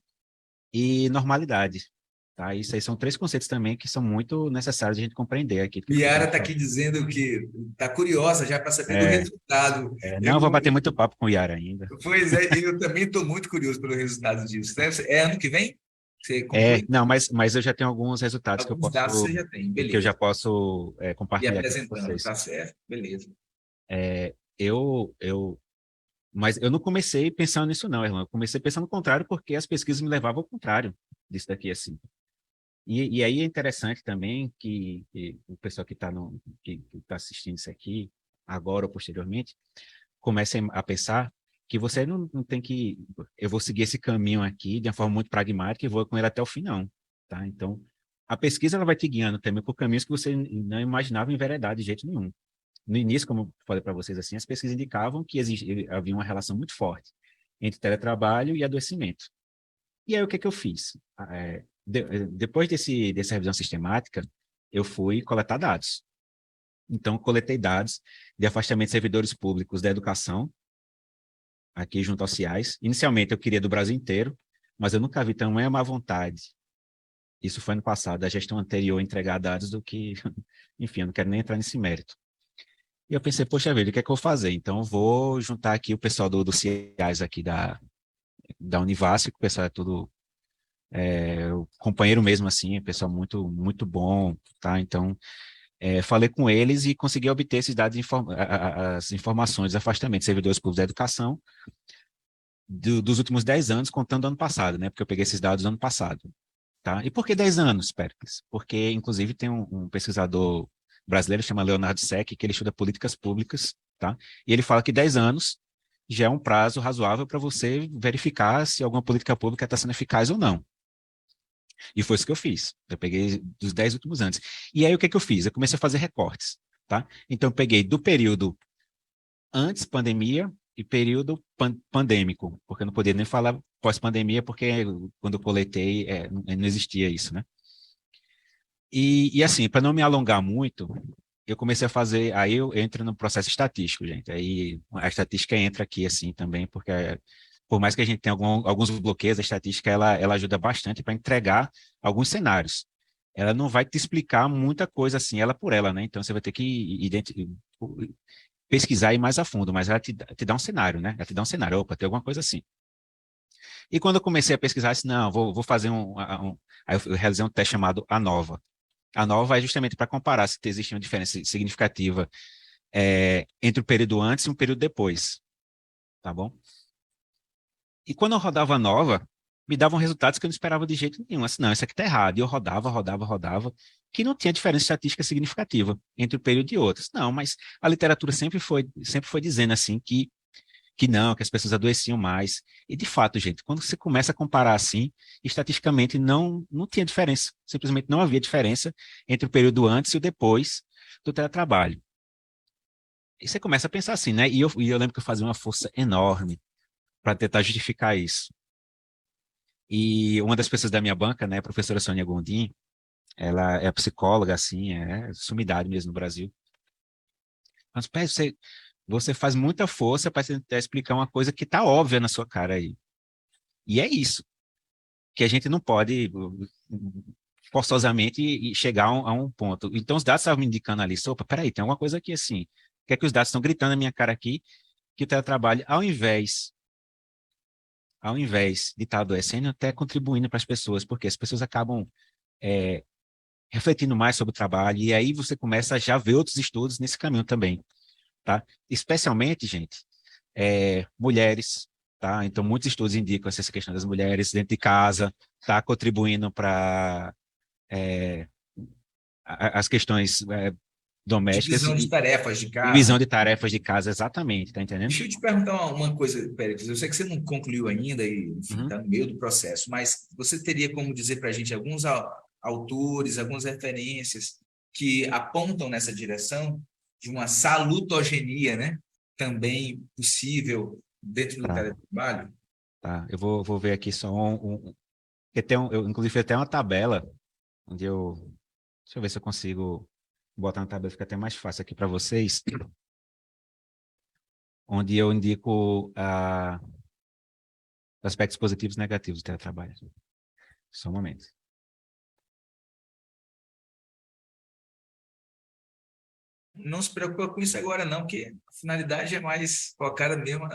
e normalidade. Tá? Isso aí são três conceitos também que são muito necessários de a gente compreender aqui. Do que a Yara gente está fala. aqui dizendo que está curiosa já para saber do resultado. Não, vou Eu, bater muito papo com o Yara ainda. pois é, eu também estou muito curioso pelo resultado disso. Né? É ano que vem? Você conclui? Não, mas eu já tenho alguns resultados Alguns dados você já tem, que eu já beleza. posso E compartilhar aqui com apresentando, vocês. tá certo? Beleza. É, eu, eu, mas eu não comecei pensando nisso não, irmão. Eu comecei pensando no contrário porque as pesquisas me levavam ao contrário disso daqui assim. E aí é interessante também que o pessoal que tá assistindo isso aqui, agora ou posteriormente, comecem a pensar que você não tem que. Eu vou seguir esse caminho aqui de uma forma muito pragmática e vou com ele até o fim, não. Tá? Então, a pesquisa ela vai te guiando também por caminhos que você não imaginava enveredar de jeito nenhum. No início, como eu falei para vocês, assim, as pesquisas indicavam que havia uma relação muito forte entre teletrabalho e adoecimento. E aí, o que que eu fiz? Depois dessa revisão sistemática, eu fui coletar dados. Então, coletei dados de afastamento de servidores públicos da educação, aqui junto aos CIAs. Inicialmente, eu queria do Brasil inteiro, mas eu nunca vi tamanha má vontade. Isso foi no passado, da gestão anterior entregar dados do que, enfim, eu não quero nem entrar nesse mérito. E eu pensei, poxa vida, o que é que eu vou fazer? Então, eu vou juntar aqui o pessoal do CIAs aqui da Univasf, que o pessoal é tudo o companheiro mesmo, assim, é pessoal muito, muito bom, tá? Então, falei com eles e consegui obter esses dados, as informações de afastamento de servidores públicos da educação dos últimos 10 anos, contando do ano passado, né? Porque eu peguei esses dados do ano passado, tá? E por que 10 anos, Pericles? Porque, inclusive, tem um pesquisador brasileiro, chama Leonardo Sec, que ele estuda políticas públicas, tá? E ele fala que 10 anos já é um prazo razoável para você verificar se alguma política pública está sendo eficaz ou não. E foi isso que eu fiz. Eu peguei dos 10 últimos anos. E aí, o que que eu fiz? Eu comecei a fazer recortes, tá? Então, eu peguei do período antes pandemia e período pandêmico, porque eu não podia nem falar pós-pandemia, porque quando eu coletei, não existia isso, né? E assim, para não me alongar muito, eu comecei a fazer, aí eu entro no processo estatístico, gente. Aí a estatística entra aqui assim também, porque por mais que a gente tenha alguns bloqueios, a estatística ela ajuda bastante para entregar alguns cenários. Ela não vai te explicar muita coisa assim, ela por ela, né? Então você vai ter que pesquisar e ir mais a fundo, mas ela te dá um cenário, né? Ela te dá um cenário, opa, tem alguma coisa assim. E quando eu comecei a pesquisar, assim, não, vou fazer aí eu realizei um teste chamado ANOVA. A nova é justamente para comparar se existe uma diferença significativa entre o período antes e um período depois, tá bom? E quando eu rodava a nova, me davam resultados que eu não esperava de jeito nenhum. Assim, não, isso aqui tá errado. E eu rodava, que não tinha diferença estatística significativa entre um período e outro. Não, mas a literatura sempre foi dizendo assim que não, que as pessoas adoeciam mais. E de fato, gente, quando você começa a comparar assim, estatisticamente não tinha diferença. Simplesmente não havia diferença entre o período antes e o depois do teletrabalho. E você começa a pensar assim, né? E eu lembro que eu fazia uma força enorme para tentar justificar isso. E uma das pessoas da minha banca, né, a professora Sônia Gondim, ela é psicóloga, assim, é sumidade mesmo no Brasil. Mas, pé, você faz muita força para tentar explicar uma coisa que está óbvia na sua cara aí. E é isso, que a gente não pode forçosamente chegar a um ponto. Então, os dados estavam me indicando ali, opa, peraí, tem alguma coisa aqui assim. O que é que os dados estão gritando na minha cara aqui? Que o teletrabalho, ao invés de estar adoecendo, até contribuindo para as pessoas, porque as pessoas acabam é, refletindo mais sobre o trabalho, e aí você começa a já ver outros estudos nesse caminho também, tá? Especialmente, gente, mulheres, tá? Então, muitos estudos indicam essa questão das mulheres dentro de casa, tá contribuindo para as questões domésticas Divisão de e tarefas de divisão casa. de tarefas de casa, exatamente, tá entendendo? Deixa eu te perguntar uma coisa, Pérez. Eu sei que você não concluiu ainda e, enfim, Uhum, está no meio do processo, mas você teria como dizer para a gente alguns autores, algumas referências que apontam nessa direção de uma salutogenia, né? Também possível dentro do tá, teletrabalho? tá. Eu vou ver aqui só porque eu inclusive fiz até uma tabela onde deixa eu ver se eu consigo botar na tabela, fica até mais fácil aqui para vocês, onde eu indico aspectos positivos e negativos do teletrabalho. Só um momento. Não se preocupa com isso agora, não, porque a finalidade é mais focada mesmo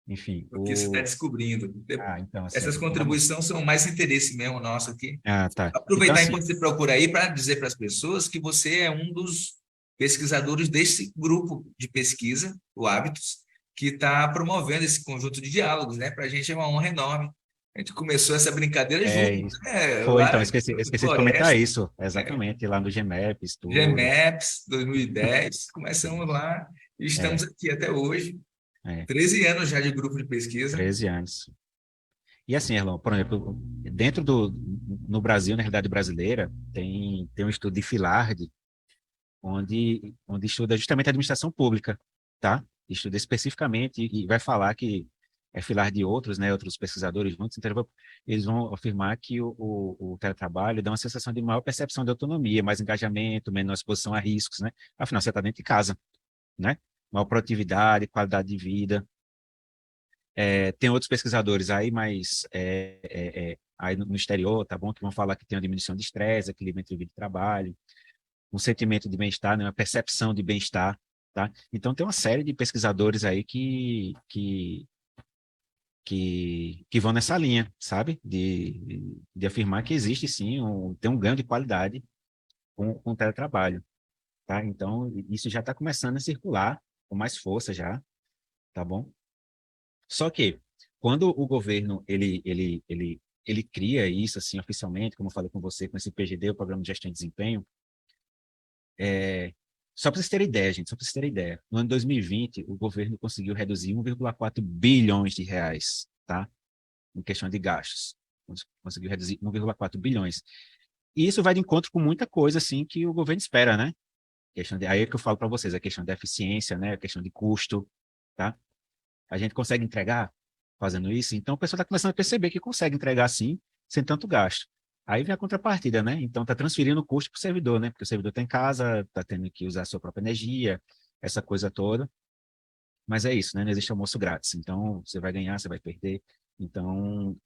Enfim, no que você está descobrindo. então, assim, Essas então vamos. contribuições são mais interesse mesmo nosso aqui. Ah, tá. Então, Aproveitar assim, enquanto você procura aí para dizer para as pessoas que você é um dos pesquisadores desse grupo de pesquisa, o Hábitos, que está promovendo esse conjunto de diálogos, né? Para a gente é uma honra enorme. A gente começou essa brincadeira junto, isso. né? Foi, então, Lá esqueci no de comentar Floresta, isso, exatamente, lá no GMAPS, tudo. GMAPS 2010, começamos Isso. lá e estamos É, aqui até hoje, é, 13 anos já de grupo de pesquisa. 13 anos. E assim, Erlon, por exemplo, no Brasil, na realidade brasileira, tem um estudo de Filardi, onde estuda justamente a administração pública, tá? Estuda especificamente e vai falar que é filar de outros, né, outros pesquisadores juntos, então eles vão afirmar que o teletrabalho dá uma sensação de maior percepção de autonomia, mais engajamento, menor exposição a riscos, né? Afinal, você está dentro de casa, né? Maior produtividade, qualidade de vida. Tem outros pesquisadores aí, mas aí no exterior, tá bom, que vão falar que tem uma diminuição de estresse, equilíbrio entre vida e trabalho, um sentimento de bem-estar, né, uma percepção de bem-estar, tá? Então tem uma série de pesquisadores aí que vão nessa linha, sabe? De afirmar que existe sim, tem um ganho de qualidade com o teletrabalho, tá? Então isso já está começando a circular com mais força já, tá bom? Só que quando o governo ele cria isso assim oficialmente, como eu falei com você, com esse PGD, o Programa de Gestão de Desempenho. Só para vocês terem ideia, gente, só para vocês terem ideia. No ano 2020, o governo conseguiu reduzir 1,4 bilhões de reais, tá? Em questão de gastos. Conseguiu reduzir 1,4 bilhões. E isso vai de encontro com muita coisa, assim, que o governo espera, né? Aí é que eu falo para vocês, a questão de eficiência, né? A questão de custo, tá? A gente consegue entregar fazendo isso, então o pessoal está começando a perceber que consegue entregar sim, sem tanto gasto. Aí vem a contrapartida, né? Então está transferindo o custo para o servidor, né? Porque o servidor está em casa, está tendo que usar a sua própria energia, essa coisa toda. Mas é isso, né? Não existe almoço grátis. Então você vai ganhar, você vai perder. Então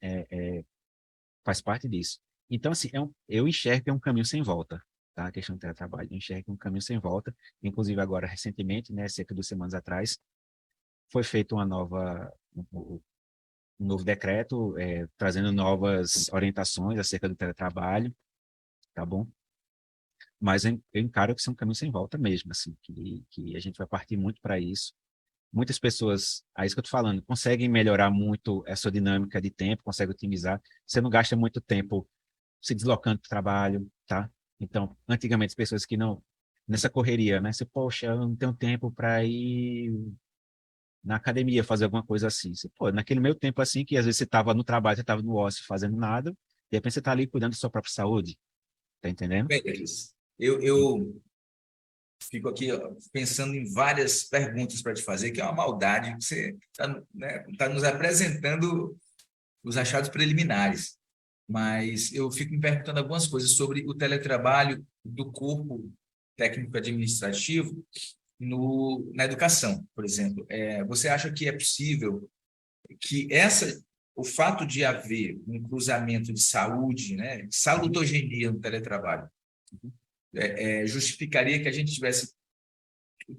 faz parte disso. Então, assim, eu enxergo que é um caminho sem volta, tá? A questão do teletrabalho. Eu enxergo que é um caminho sem volta. Inclusive, agora, recentemente, né, cerca de 2 semanas atrás, foi feito um novo decreto, trazendo novas orientações acerca do teletrabalho, tá bom? Mas eu encaro que isso é um caminho sem volta mesmo, assim, que a gente vai partir muito para isso. Muitas pessoas, é isso que eu estou falando, conseguem melhorar muito essa dinâmica de tempo, conseguem otimizar. Você não gasta muito tempo se deslocando para o trabalho, tá? Então, antigamente, as pessoas que não, nessa correria, né? Você, poxa, eu não tenho tempo para ir na academia fazer alguma coisa assim. Você, pô, naquele meio tempo assim, que às vezes você estava no trabalho, você estava no ócio fazendo nada, de repente você está ali cuidando da sua própria saúde, tá entendendo? Bem, Cris, eu fico aqui ó, pensando em várias perguntas para te fazer, que é uma maldade. Você está, né, tá nos apresentando os achados preliminares, mas eu fico me perguntando algumas coisas sobre o teletrabalho do corpo técnico-administrativo na educação, por exemplo. Você acha que é possível que o fato de haver um cruzamento de saúde, né, de salutogenia no teletrabalho, justificaria que a gente tivesse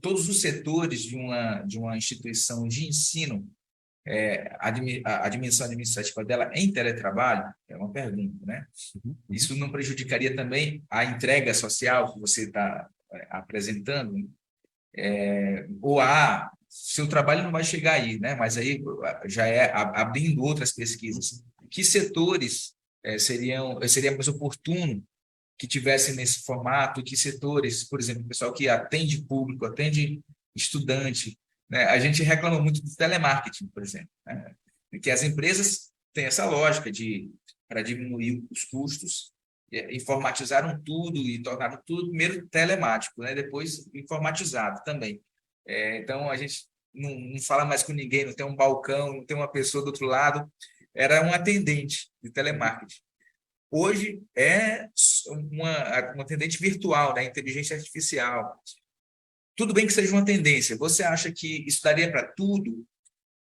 todos os setores de uma instituição de ensino, a dimensão administrativa dela em teletrabalho? É uma pergunta, né? Isso não prejudicaria também a entrega social que você está apresentando? Ou seu trabalho não vai chegar aí, né? Mas aí já abrindo outras pesquisas. Que setores seria mais oportuno que tivessem nesse formato? Que setores, por exemplo, o pessoal que atende público, atende estudante, né? A gente reclama muito do telemarketing, por exemplo, né? Que as empresas têm essa lógica para diminuir os custos, informatizaram tudo e tornaram tudo primeiro telemático, né? Depois informatizado também. Então, a gente não fala mais com ninguém, não tem um balcão, não tem uma pessoa do outro lado. Era um atendente de telemarketing. Hoje é uma atendente virtual, né? Inteligência artificial. Tudo bem que seja uma tendência. Você acha que isso daria para tudo?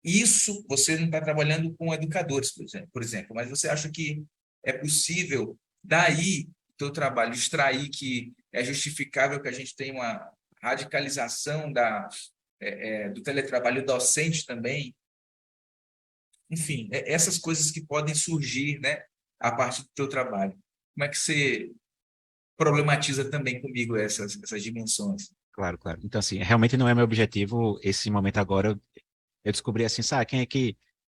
Isso você não está trabalhando com educadores, por exemplo, mas você acha que é possível, daí, do teu trabalho, extrair que é justificável que a gente tenha uma radicalização do teletrabalho docente também? Enfim, essas coisas que podem surgir, né, a partir do teu trabalho. Como é que você problematiza também comigo essas dimensões? Claro, claro. Então, assim, realmente não é meu objetivo esse momento agora. Eu descobri assim, sabe,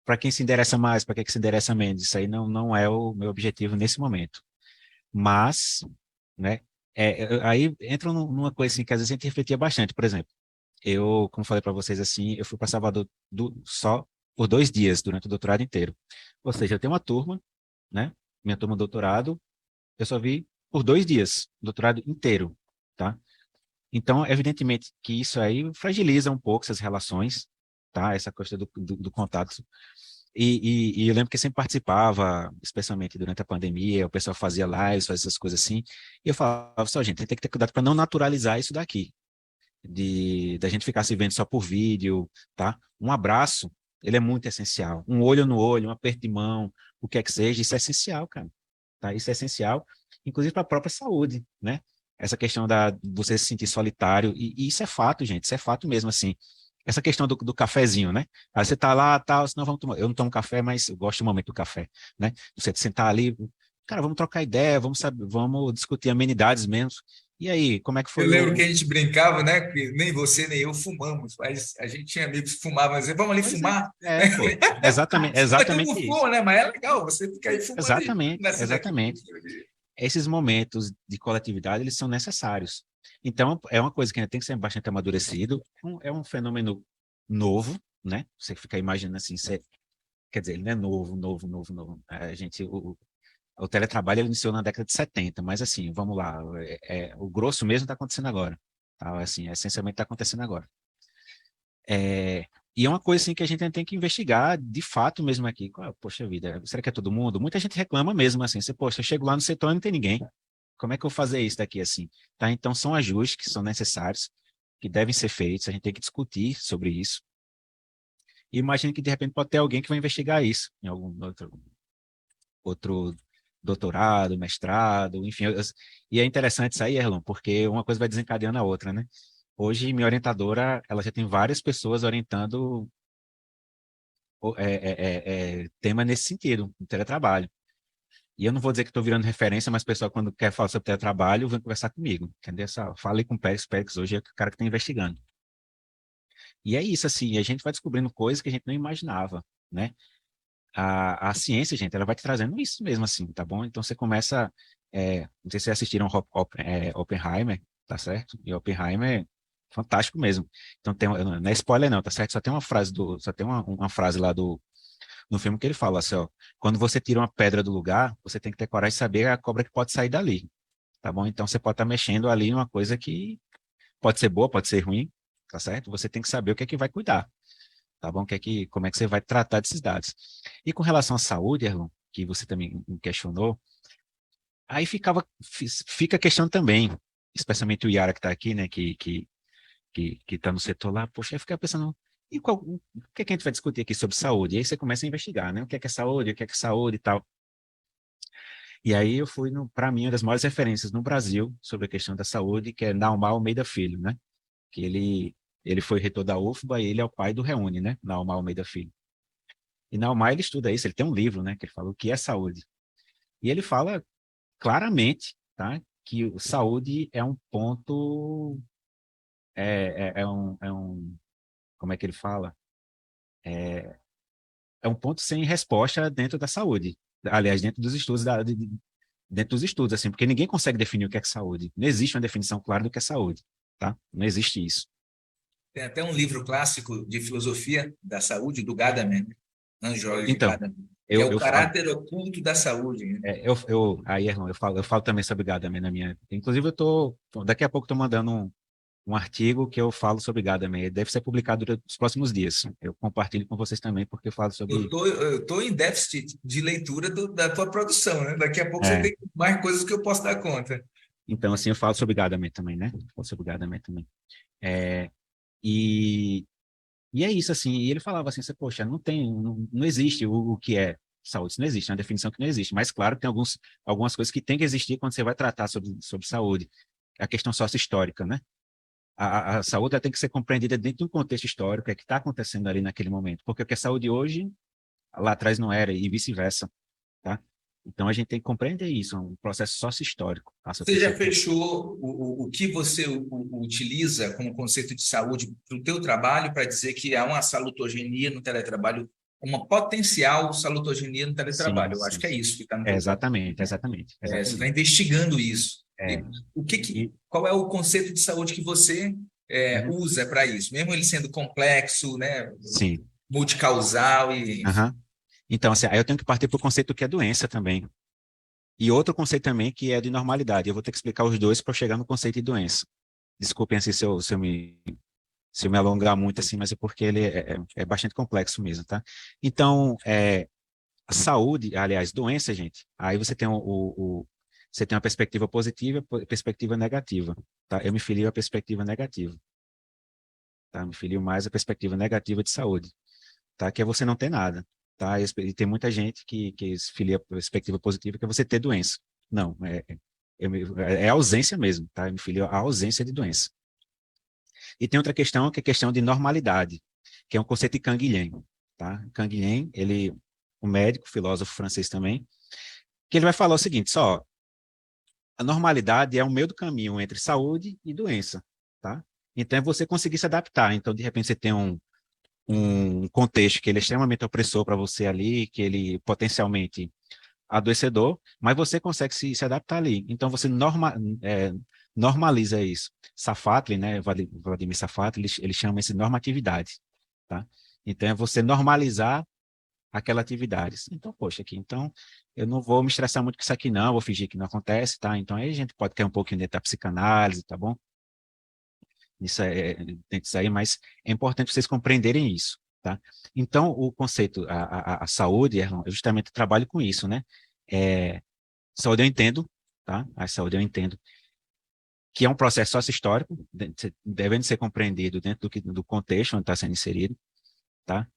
para quem se interessa mais, para quem que se interessa menos. Isso aí não é o meu objetivo nesse momento. Mas, né, aí entra numa coisa assim que às vezes a gente refletia bastante. Por exemplo, eu, como falei para vocês assim, eu fui para Salvador só por 2 dias durante o doutorado inteiro. Ou seja, eu tenho uma turma, né, minha turma de doutorado, eu só vi por 2 dias, o doutorado inteiro, tá? Então, evidentemente que isso aí fragiliza um pouco essas relações, tá? Essa coisa do contato. E eu lembro que eu sempre participava, especialmente durante a pandemia, o pessoal fazia lives, fazia essas coisas assim, e eu falava só, gente, tem que ter cuidado para não naturalizar isso daqui, da gente ficar se vendo só por vídeo, tá? Um abraço, ele é muito essencial. Um olho no olho, um aperto de mão, o que é que seja, isso é essencial, cara, tá? Isso é essencial, inclusive para a própria saúde, né? Essa questão de você se sentir solitário, e isso é fato, gente, isso é fato mesmo, assim. Essa questão do cafezinho, né? Aí você tá lá, tal, senão vamos tomar. Eu não tomo café, mas eu gosto do momento do café, né? Você sentar ali, cara, vamos trocar ideia, vamos saber, vamos discutir amenidades mesmo. E aí, como é que Eu foi lembro que o. a gente brincava, né? Que nem você nem eu fumamos, mas a gente tinha amigos que fumavam, mas vamos ali Pois fumar. pô, exatamente, Mas todo mundo exatamente isso. fuma, né? Mas é legal, você fica aí fumando aí, Exatamente, nessa daqui. exatamente. Esses momentos de coletividade, eles são necessários. Então, é uma coisa que ainda tem que ser bastante amadurecido. É um fenômeno novo, né? Você fica imaginando assim, quer dizer, ele não é novo, novo, novo, novo. O teletrabalho ele iniciou na década de 70, mas assim, vamos lá, o grosso mesmo está acontecendo agora. Tá? Assim, essencialmente está acontecendo agora. E é uma coisa assim que a gente tem que investigar de fato mesmo aqui. Poxa vida, será que é todo mundo? Muita gente reclama mesmo assim. Poxa, eu chego lá no setor e não tem ninguém. Como é que eu vou fazer isso daqui assim? Tá? Então são ajustes que são necessários, que devem ser feitos. A gente tem que discutir sobre isso. E imagino que de repente pode ter alguém que vai investigar isso em algum outro doutorado, mestrado, enfim. E é interessante isso aí, Erlon, porque uma coisa vai desencadeando a outra, né? Hoje, minha orientadora, ela já tem várias pessoas orientando tema nesse sentido, no teletrabalho. E eu não vou dizer que estou virando referência, mas o pessoal, quando quer falar sobre teletrabalho, vem conversar comigo. Entendeu? Falei com o Pérez, Pérez hoje é o cara que está investigando. E é isso, assim, a gente vai descobrindo coisas que a gente não imaginava, né? A ciência, gente, ela vai te trazendo isso mesmo, assim, tá bom? Então você começa, não sei se vocês assistiram Oppenheimer, tá certo? E Oppenheimer é fantástico mesmo. Então não é spoiler não, tá certo? Só tem uma frase só tem uma frase lá no filme que ele fala assim, ó, quando você tira uma pedra do lugar, você tem que ter coragem de saber a cobra que pode sair dali, tá bom? Então você pode estar mexendo ali em uma coisa que pode ser boa, pode ser ruim, tá certo? Você tem que saber o que é que vai cuidar, tá bom? Como é que você vai tratar desses dados. E com relação à saúde, Erlon, que você também me questionou, aí fica a questão também, especialmente o Yara que está aqui, né, que está no setor lá, poxa, eu ficar pensando, o que é que a gente vai discutir aqui sobre saúde? E aí você começa a investigar, né, o que é saúde, o que é saúde e tal. E aí eu fui, para mim, uma das maiores referências no Brasil sobre a questão da saúde, que é Naumar Almeida Filho, né, que ele foi reitor da UFBA e ele é o pai do Reúne, né, Naumar Almeida Filho. E Naumar, ele estuda isso, ele tem um livro, né, que ele fala o que é saúde. E ele fala claramente, tá, que saúde é um ponto, como é que ele fala? É um ponto sem resposta dentro da saúde. Aliás, dentro dos estudos, assim, porque ninguém consegue definir o que é saúde. Não existe uma definição clara do que é saúde, tá? Não existe isso. Tem até um livro clássico de filosofia da saúde, do Gadamer, né? George Então, Gadamer, que é eu, o eu falo, caráter oculto da saúde, né? aí, Erlon, eu falo também sobre Gadamer na minha. Inclusive, daqui a pouco estou mandando um artigo que eu falo sobre Gadamer. Deve ser publicado nos próximos dias. Eu compartilho com vocês também, porque eu falo sobre. Eu tô em déficit de leitura da tua produção, né? Daqui a pouco você É, tem mais coisas que eu posso dar conta. então, assim, eu falo sobre Gadamer também, né? Falo sobre Gadamer também. É, e, e é isso, assim. E ele falava assim: poxa, não existe o que é saúde. Isso não existe, é uma definição que não existe. Mas, claro, tem algumas coisas que tem que existir quando você vai tratar sobre saúde. A questão sócio-histórica, né? A saúde ela tem que ser compreendida dentro de um contexto histórico, é que está acontecendo ali naquele momento. Porque o que é saúde hoje, lá atrás não era, e vice-versa, tá? Então a gente tem que compreender isso, é um processo sócio-histórico. Tá? Você já fechou o que você utiliza como conceito de saúde para o teu trabalho para dizer que há uma salutogenia no teletrabalho, uma potencial salutogenia no Sim, teletrabalho? Eu acho sim, que é sim. isso que está no É, teu ponto, exatamente, né? exatamente, Você está exatamente. investigando isso. É, E e, qual é o conceito de saúde que você uhum, usa para isso? Mesmo ele sendo complexo, né, sim, multicausal e enfim. aham. Então, assim, aí eu tenho que partir para o conceito que é doença também. E outro conceito também que é de normalidade. Eu vou ter que explicar os dois para chegar no conceito de doença. Desculpem assim, se eu me alongar muito assim, mas é porque ele é bastante complexo mesmo, tá? Então, a saúde, aliás, doença, gente, aí você tem você tem uma perspectiva positiva e perspectiva negativa, tá? Eu me filio à perspectiva negativa, tá? Eu me filio mais à perspectiva negativa de saúde, tá? Que é você não ter nada, tá? E tem muita gente que se filia à perspectiva positiva, que é você ter doença. Não, é ausência mesmo, tá? Eu me filio à ausência de doença. E tem outra questão, que é a questão de normalidade, que é um conceito de Canguilhem, tá? Canguilhem, um médico, filósofo francês também, que ele vai falar o seguinte, só, a normalidade é o meio do caminho entre saúde e doença, tá? Então é você conseguir se adaptar. Então, de repente, você tem um contexto que ele é extremamente opressor para você ali, que ele potencialmente adoecedor, mas você consegue se adaptar ali. Então, você normaliza isso. Safatli, né, Vladimir Safatli, ele chama isso de normatividade, tá? Então, é você normalizar aquela atividade. Então, poxa, aqui, então, eu não vou me estressar muito com isso aqui, não, vou fingir que não acontece, tá? Então, aí a gente pode cair um pouquinho dentro da psicanálise, tá bom? Isso tem que sair, mas é importante vocês compreenderem isso, tá? Então, o conceito, a saúde, é justamente o trabalho com isso, né? Saúde eu entendo, tá? A saúde eu entendo que é um processo sócio-histórico, devendo ser compreendido dentro do contexto onde está sendo inserido, tá?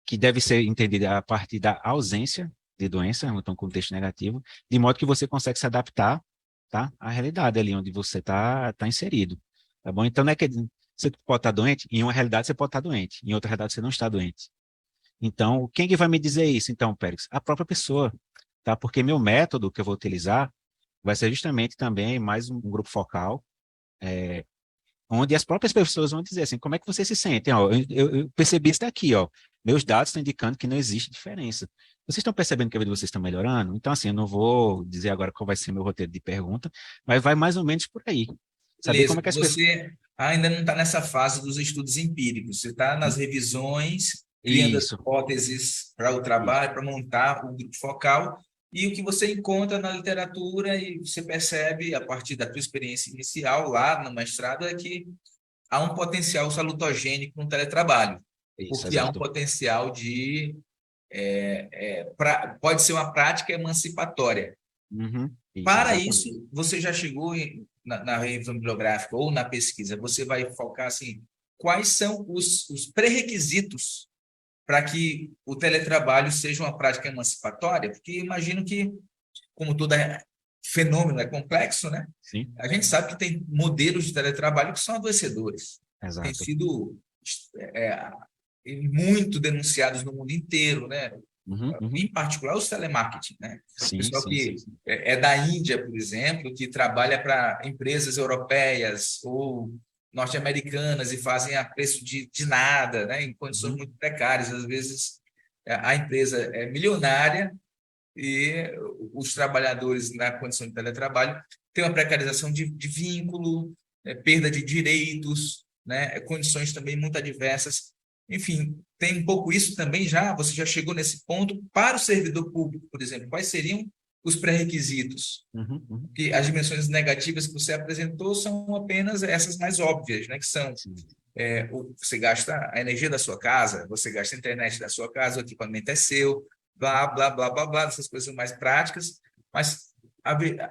Que deve ser entendido a partir da ausência de doença, então um contexto negativo, de modo que você consegue se adaptar, tá, à realidade ali onde você está inserido, tá bom? Então não é que você pode estar doente, em uma realidade você pode estar doente, em outra realidade você não está doente. Então, quem que vai me dizer isso, então, Pérez? A própria pessoa, tá? Porque meu método que eu vou utilizar vai ser justamente também mais um grupo focal, onde as próprias pessoas vão dizer assim, como é que você se sente? Ó, eu percebi isso daqui, ó. Meus dados estão indicando que não existe diferença. Vocês estão percebendo que a vida de vocês está melhorando? Então, assim, eu não vou dizer agora qual vai ser meu roteiro de pergunta, mas vai mais ou menos por aí. Saber como Beleza, é que as pessoas... você ainda não está nessa fase dos estudos empíricos, você está nas revisões, criando as Isso, hipóteses para o isso. trabalho, para montar o grupo focal, e o que você encontra na literatura e você percebe, a partir da tua experiência inicial lá no mestrado, é que há um potencial salutogênico no teletrabalho, Isso, porque há um exato. potencial de... pode ser uma prática emancipatória. Uhum, isso, Para exatamente. isso, você já chegou na revisão bibliográfica ou na pesquisa, você vai focar assim, quais são os pré-requisitos para que o teletrabalho seja uma prática emancipatória? Porque imagino que, como todo fenômeno é complexo, né? Sim, A gente sabe que tem modelos de teletrabalho que são adoecedores, tem exato. sido é, muito denunciados no mundo inteiro, né? Uhum, uhum. Em particular os telemarketing, né? Sim, Pessoal sim, sim, que sim. é da Índia, por exemplo, que trabalha para empresas europeias ou norte-americanas e fazem a preço de nada, né? Em condições Uhum, muito precárias. Às vezes a empresa é milionária e os trabalhadores na condição de teletrabalho têm uma precarização de vínculo, perda de direitos, né? Condições também muito adversas. Enfim, tem um pouco isso também já, você já chegou nesse ponto para o servidor público, por exemplo, quais seriam os pré-requisitos? uhum, uhum. Que as dimensões negativas que você apresentou são apenas essas mais óbvias, né? Que são Sim. você gasta a energia da sua casa, você gasta a internet da sua casa, o equipamento é seu, blá, blá, blá, blá, blá, essas coisas mais práticas, mas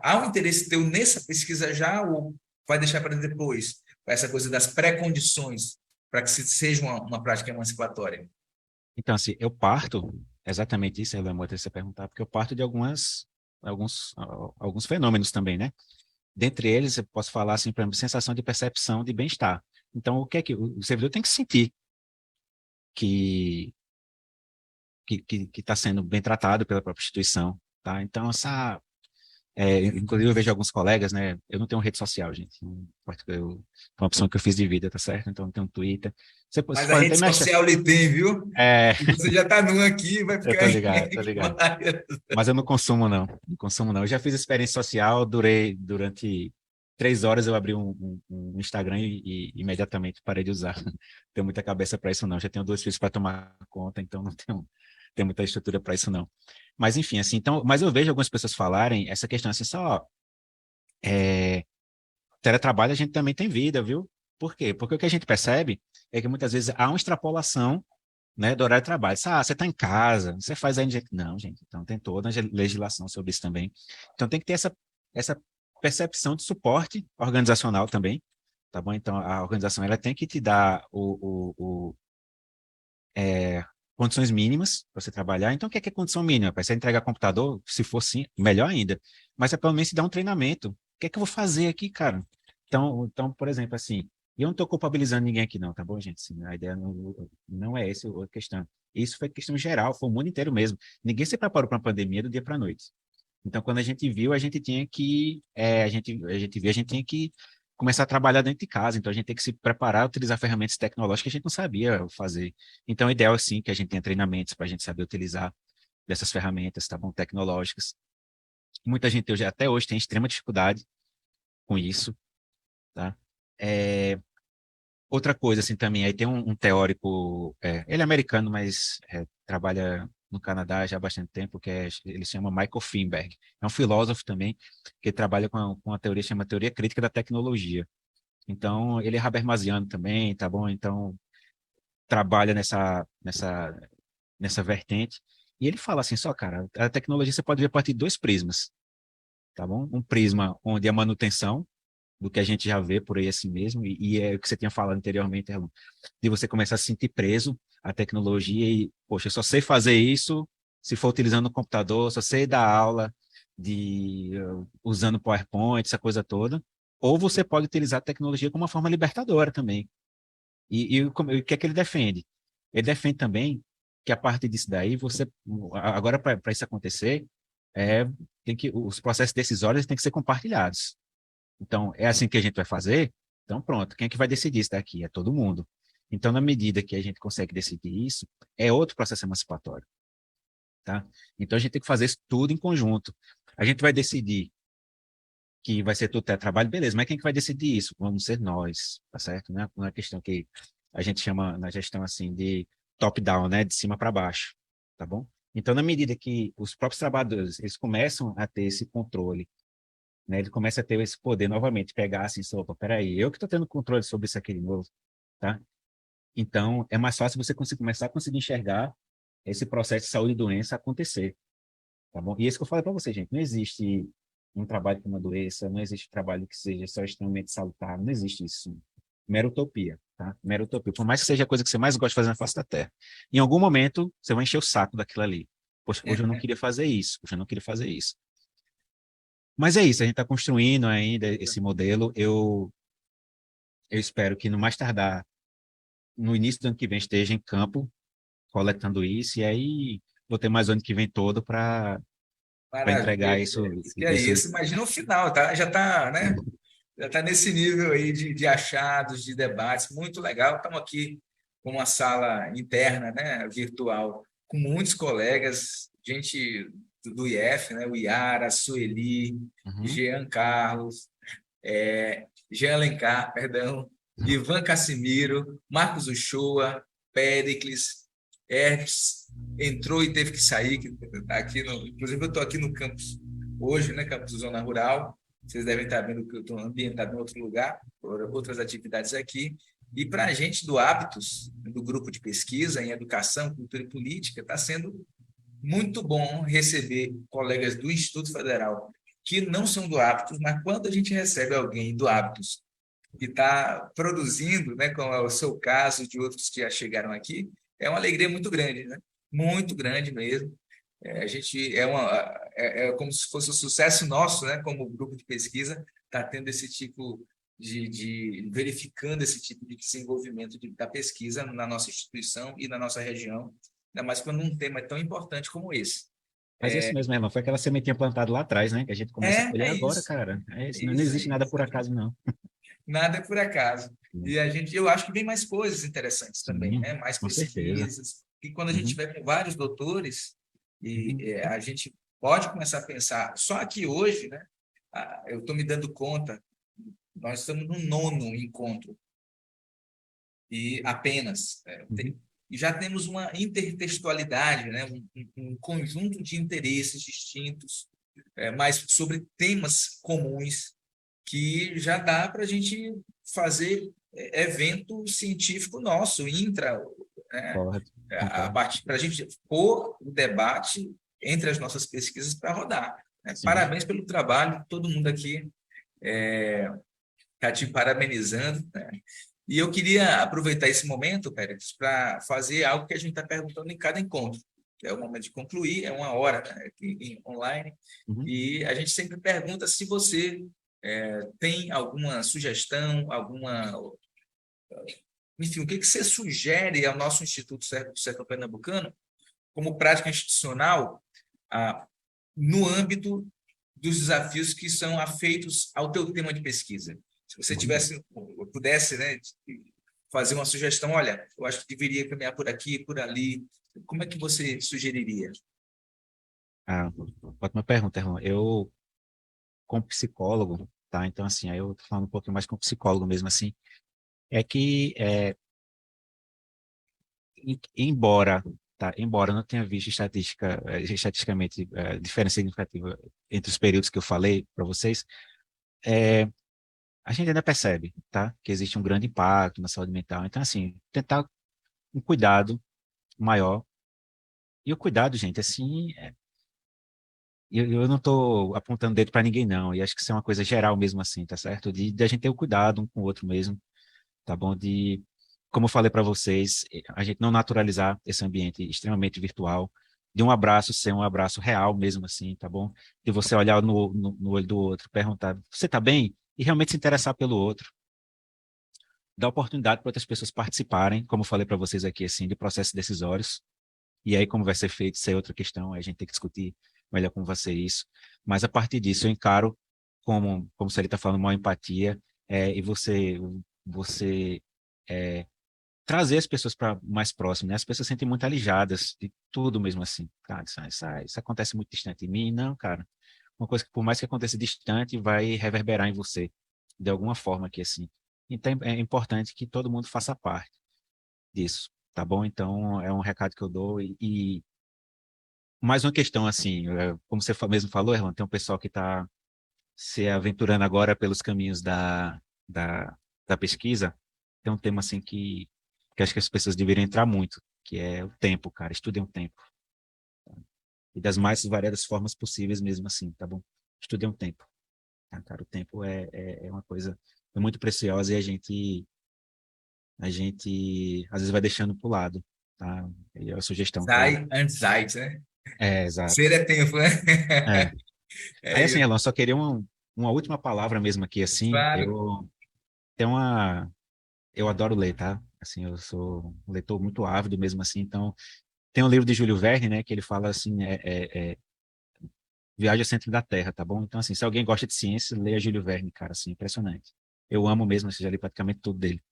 há um interesse teu nessa pesquisa já ou vai deixar para depois? Essa coisa das pré-condições para que seja uma prática emancipatória. Então, assim, eu parto, exatamente isso, é muito você perguntar, porque eu parto de alguns fenômenos também, né? Dentre eles, eu posso falar, assim, por exemplo, sensação de percepção de bem-estar. Então, o que é que o servidor tem que sentir que que está sendo bem tratado pela própria instituição, tá? Então, inclusive eu vejo alguns colegas, né? Eu não tenho rede social, gente. Foi uma opção que eu fiz de vida, tá certo? Então, eu não tenho Twitter. Vocês Mas a podem até rede me achar. social lhe tem, viu? É, E você já está num aqui, vai eu ficar tô em ligado, tô ligado. várias. Mas eu não consumo, não. Não consumo, não. Eu já fiz experiência social, durei durante 3 horas, eu abri um Instagram e imediatamente parei de usar. Não tenho muita cabeça para isso, não. Já tenho 2 filhos para tomar conta, então não tenho muita estrutura para isso, não. Mas, enfim, assim, então, mas eu vejo algumas pessoas falarem essa questão assim, só, é, teletrabalho a gente também tem vida, viu? Por quê? Porque o que a gente percebe é que muitas vezes há uma extrapolação, né, do horário de trabalho. Você está em casa, você faz aí... Não, gente, então tem toda a legislação sobre isso também. Então tem que ter essa percepção de suporte organizacional também, tá bom? Então a organização ela tem que te dar condições mínimas para você trabalhar. Então o que é condição mínima? Para você entregar computador, se for sim, melhor ainda. Mas é pelo menos se dar um treinamento. O que é que eu vou fazer aqui, cara? Então, por exemplo, assim, eu não estou culpabilizando ninguém aqui, não, tá bom, gente? Assim, a ideia não é essa a questão. Isso foi questão geral, foi o mundo inteiro mesmo. Ninguém se preparou para uma pandemia do dia para a noite. Então, quando a gente viu, a gente tinha que, a gente tinha que começar a trabalhar dentro de casa. Então, a gente tem que se preparar, utilizar ferramentas tecnológicas que a gente não sabia fazer. Então, o ideal é sim que a gente tenha treinamentos para a gente saber utilizar dessas ferramentas, tá bom, tecnológicas. Muita gente hoje, até hoje tem extrema dificuldade com isso, tá? É, outra coisa, assim, também, aí tem um teórico, ele é americano, mas trabalha no Canadá já há bastante tempo, ele se chama Michael Finberg. É um filósofo também, que trabalha com a teoria, chama teoria crítica da tecnologia. Então, ele é Habermasiano também, tá bom? Então, trabalha nessa vertente. E ele fala assim, só, cara, a tecnologia você pode ver a partir de dois prismas, tá bom? Um prisma onde a manutenção do que a gente já vê por aí assim mesmo, e é o que você tinha falado anteriormente, Erlon, de você começar a se sentir preso à tecnologia e, poxa, eu só sei fazer isso se for utilizando o computador, só sei dar aula usando PowerPoint, essa coisa toda, ou você pode utilizar a tecnologia como uma forma libertadora também. E o que é que ele defende? Ele defende também que a partir disso daí, agora para isso acontecer, é, os processos decisórios têm que ser compartilhados. Então, é assim que a gente vai fazer? Então, pronto. Quem é que vai decidir isso daqui? É todo mundo. Então, na medida que a gente consegue decidir isso, é outro processo emancipatório, tá? Então, a gente tem que fazer isso tudo em conjunto. A gente vai decidir que vai ser tudo teletrabalho, beleza, mas quem é que vai decidir isso? Vamos ser nós, tá certo? Não é uma questão que a gente chama na gestão assim de top-down, né? De cima para baixo, tá bom? Então, na medida que os próprios trabalhadores eles começam a ter esse controle, né? Ele começa a ter esse poder novamente, pegar assim, opa, peraí, eu que estou tendo controle sobre isso aqui de novo, tá? Então, é mais fácil você começar a conseguir enxergar esse processo de saúde e doença acontecer, tá bom? E isso que eu falei para você, gente, não existe um trabalho com uma doença, não existe trabalho que seja só extremamente salutar, não existe isso. Mera utopia, tá? Mera utopia. Por mais que seja a coisa que você mais gosta de fazer na face da Terra. Em algum momento, você vai encher o saco daquilo ali. Poxa, hoje eu não queria fazer isso, hoje eu não queria fazer isso. Mas é isso, a gente está construindo ainda esse modelo. Eu espero que no mais tardar, no início do ano que vem, esteja em campo coletando isso, e aí vou ter mais o ano que vem todo para entregar Maravilha. Que é isso. Imagina o final, tá? Já está, né? Já está nesse nível aí de achados, de debates, muito legal. Estamos aqui com uma sala interna, né, virtual, com muitos colegas, gente do IF, né, o Iara, a Sueli, Uhum. Jean Carlos, Jean Alencar, perdão, Ivan Cassimiro, Marcos Uchoa, Péricles, Hertz, entrou e teve que sair, que tá aqui inclusive eu estou aqui no campus hoje, né, campus Zona Rural, vocês devem estar vendo que eu estou ambientado em outro lugar, por outras atividades aqui, e para a gente do Hábitos, do grupo de pesquisa em Educação, Cultura e Política, está sendo muito bom receber colegas do Instituto Federal que não são do Hábitos, mas quando a gente recebe alguém do Hábitos que está produzindo, né, como é o seu caso, de outros que já chegaram aqui, é uma alegria muito grande, né? Muito grande mesmo. A gente é como se fosse um sucesso nosso, né? Como grupo de pesquisa, está tendo esse tipo verificando esse tipo de desenvolvimento da pesquisa na nossa instituição e na nossa região, ainda mais quando um tema é tão importante como esse. Mas é isso mesmo, irmão. Foi aquela sementinha plantada lá atrás, né? Que a gente começa a colher É agora, isso, cara. É é isso. Não isso, é existe nada isso. por acaso, não. Nada é por acaso. E eu acho que vem mais coisas interessantes também, Sim, né? Mais com certeza. pesquisas. E quando a gente Uhum, tiver com vários doutores, uhum, a gente pode começar a pensar. Só que hoje, né? Eu estou me dando conta, nós estamos no nono encontro e apenas uhum. e já temos uma intertextualidade, né? Um conjunto de interesses distintos, mas sobre temas comuns que já dá para a gente fazer evento científico nosso, intra, né? Concordo, A concordo. partir para a gente pôr o debate entre as nossas pesquisas para rodar. Né? Sim. Parabéns pelo trabalho, todo mundo aqui está te parabenizando. Né? E eu queria aproveitar esse momento, Pérez, para fazer algo que a gente está perguntando em cada encontro. É o momento de concluir, é uma hora, né, aqui online, Uhum. e a gente sempre pergunta se você tem alguma sugestão, enfim, o que que você sugere ao nosso Instituto Sertão Pernambucano como prática institucional ah, no âmbito dos desafios que são afeitos ao teu tema de pesquisa? Se você Uhum. pudesse, né, fazer uma sugestão, olha, eu acho que deveria caminhar por aqui, por ali, como é que você sugeriria? Ah, ótima pergunta, irmão. Eu, como psicólogo, tá? Então, assim, aí eu tô falando um pouquinho mais como psicólogo mesmo, assim, é que, embora, tá? Embora eu não tenha visto estatisticamente, diferença significativa entre os períodos que eu falei para vocês, a gente ainda percebe, tá? Que existe um grande impacto na saúde mental. Então, assim, tentar um cuidado maior. E o cuidado, gente, assim, eu não estou apontando dedo para ninguém, não. E acho que isso é uma coisa geral mesmo assim, tá certo? De a gente ter o cuidado um com o outro mesmo, tá bom? De, como eu falei para vocês, a gente não naturalizar esse ambiente extremamente virtual, de um abraço ser um abraço real mesmo assim, tá bom? De você olhar no olho do outro, perguntar, você tá bem? E realmente se interessar pelo outro. Dar oportunidade para outras pessoas participarem, como eu falei para vocês aqui, assim, de processos decisórios. E aí, como vai ser feito, isso é outra questão, aí a gente tem que discutir melhor como vai ser isso. Mas a partir disso, eu encaro como você está falando, uma empatia, e você é, trazer as pessoas para mais próximo, né? As pessoas se sentem muito alijadas de tudo mesmo assim. Cara, isso acontece muito distante de mim, não, cara. Uma coisa que, por mais que aconteça distante, vai reverberar em você, de alguma forma aqui, assim. Então, é importante que todo mundo faça parte disso, tá bom? Então, é um recado que eu dou e mais uma questão, assim, como você mesmo falou, Erlan, tem um pessoal que está se aventurando agora pelos caminhos da, da pesquisa. Tem um tema, assim, que acho que as pessoas deveriam entrar muito, que é o tempo, cara. Estudem o tempo. E das mais variadas formas possíveis mesmo assim, tá bom? Estudem o tempo, tá, cara? O tempo é uma coisa muito preciosa e a gente às vezes vai deixando para o lado, tá? E é a sugestão que eu... Zeit and Zeit, né? Exato. Ser é tempo, né? É. É Aí, assim, isso, Elon, só queria uma última palavra mesmo aqui, assim. claro. Eu tenho uma. Eu adoro ler, tá? Assim, eu sou um leitor muito ávido mesmo assim. Então, tem um livro de Júlio Verne, né, que ele fala assim: Viagem ao Centro da Terra, tá bom? Então, assim, se alguém gosta de ciência, leia Júlio Verne, cara, assim, impressionante. Eu amo mesmo, assim, já li praticamente tudo dele.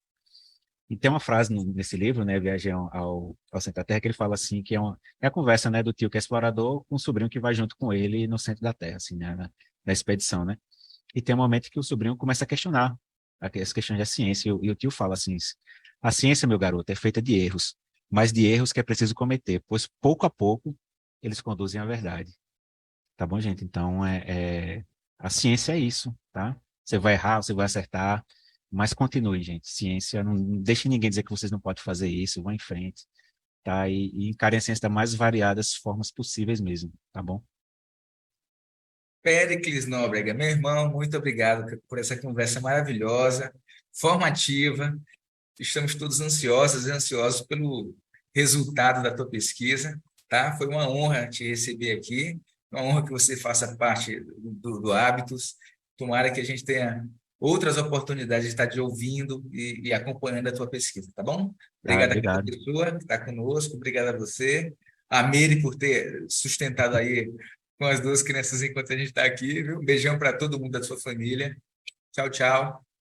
E tem uma frase nesse livro, né, Viagem ao Centro da Terra, que ele fala assim, que é a conversa, né, do tio que é explorador com o sobrinho que vai junto com ele no centro da Terra, assim, né, na expedição, né? E tem um momento que o sobrinho começa a questionar as questões da ciência, e o tio fala assim, a ciência, meu garoto, é feita de erros, mas de erros que é preciso cometer, pois pouco a pouco eles conduzem à verdade. Tá bom, gente? Então, a ciência é isso, tá? Você vai errar, você vai acertar, mas continue, gente. Ciência, não deixe ninguém dizer que vocês não podem fazer isso, vão em frente, tá? E encarem a ciência das mais variadas formas possíveis mesmo, tá bom? Péricles Nóbrega, meu irmão, muito obrigado por essa conversa maravilhosa, formativa. Estamos todos ansiosos e ansiosos pelo resultado da tua pesquisa, tá? Foi uma honra te receber aqui, uma honra que você faça parte do Hábitos. Tomara que a gente tenha outras oportunidades de estar te ouvindo e acompanhando a tua pesquisa, tá bom? Tá, Obrigado a cada obrigado. pessoa que está conosco, obrigado a você, a Meire por ter sustentado aí com as duas crianças enquanto a gente está aqui, viu? Um beijão para todo mundo da sua família. Tchau, tchau.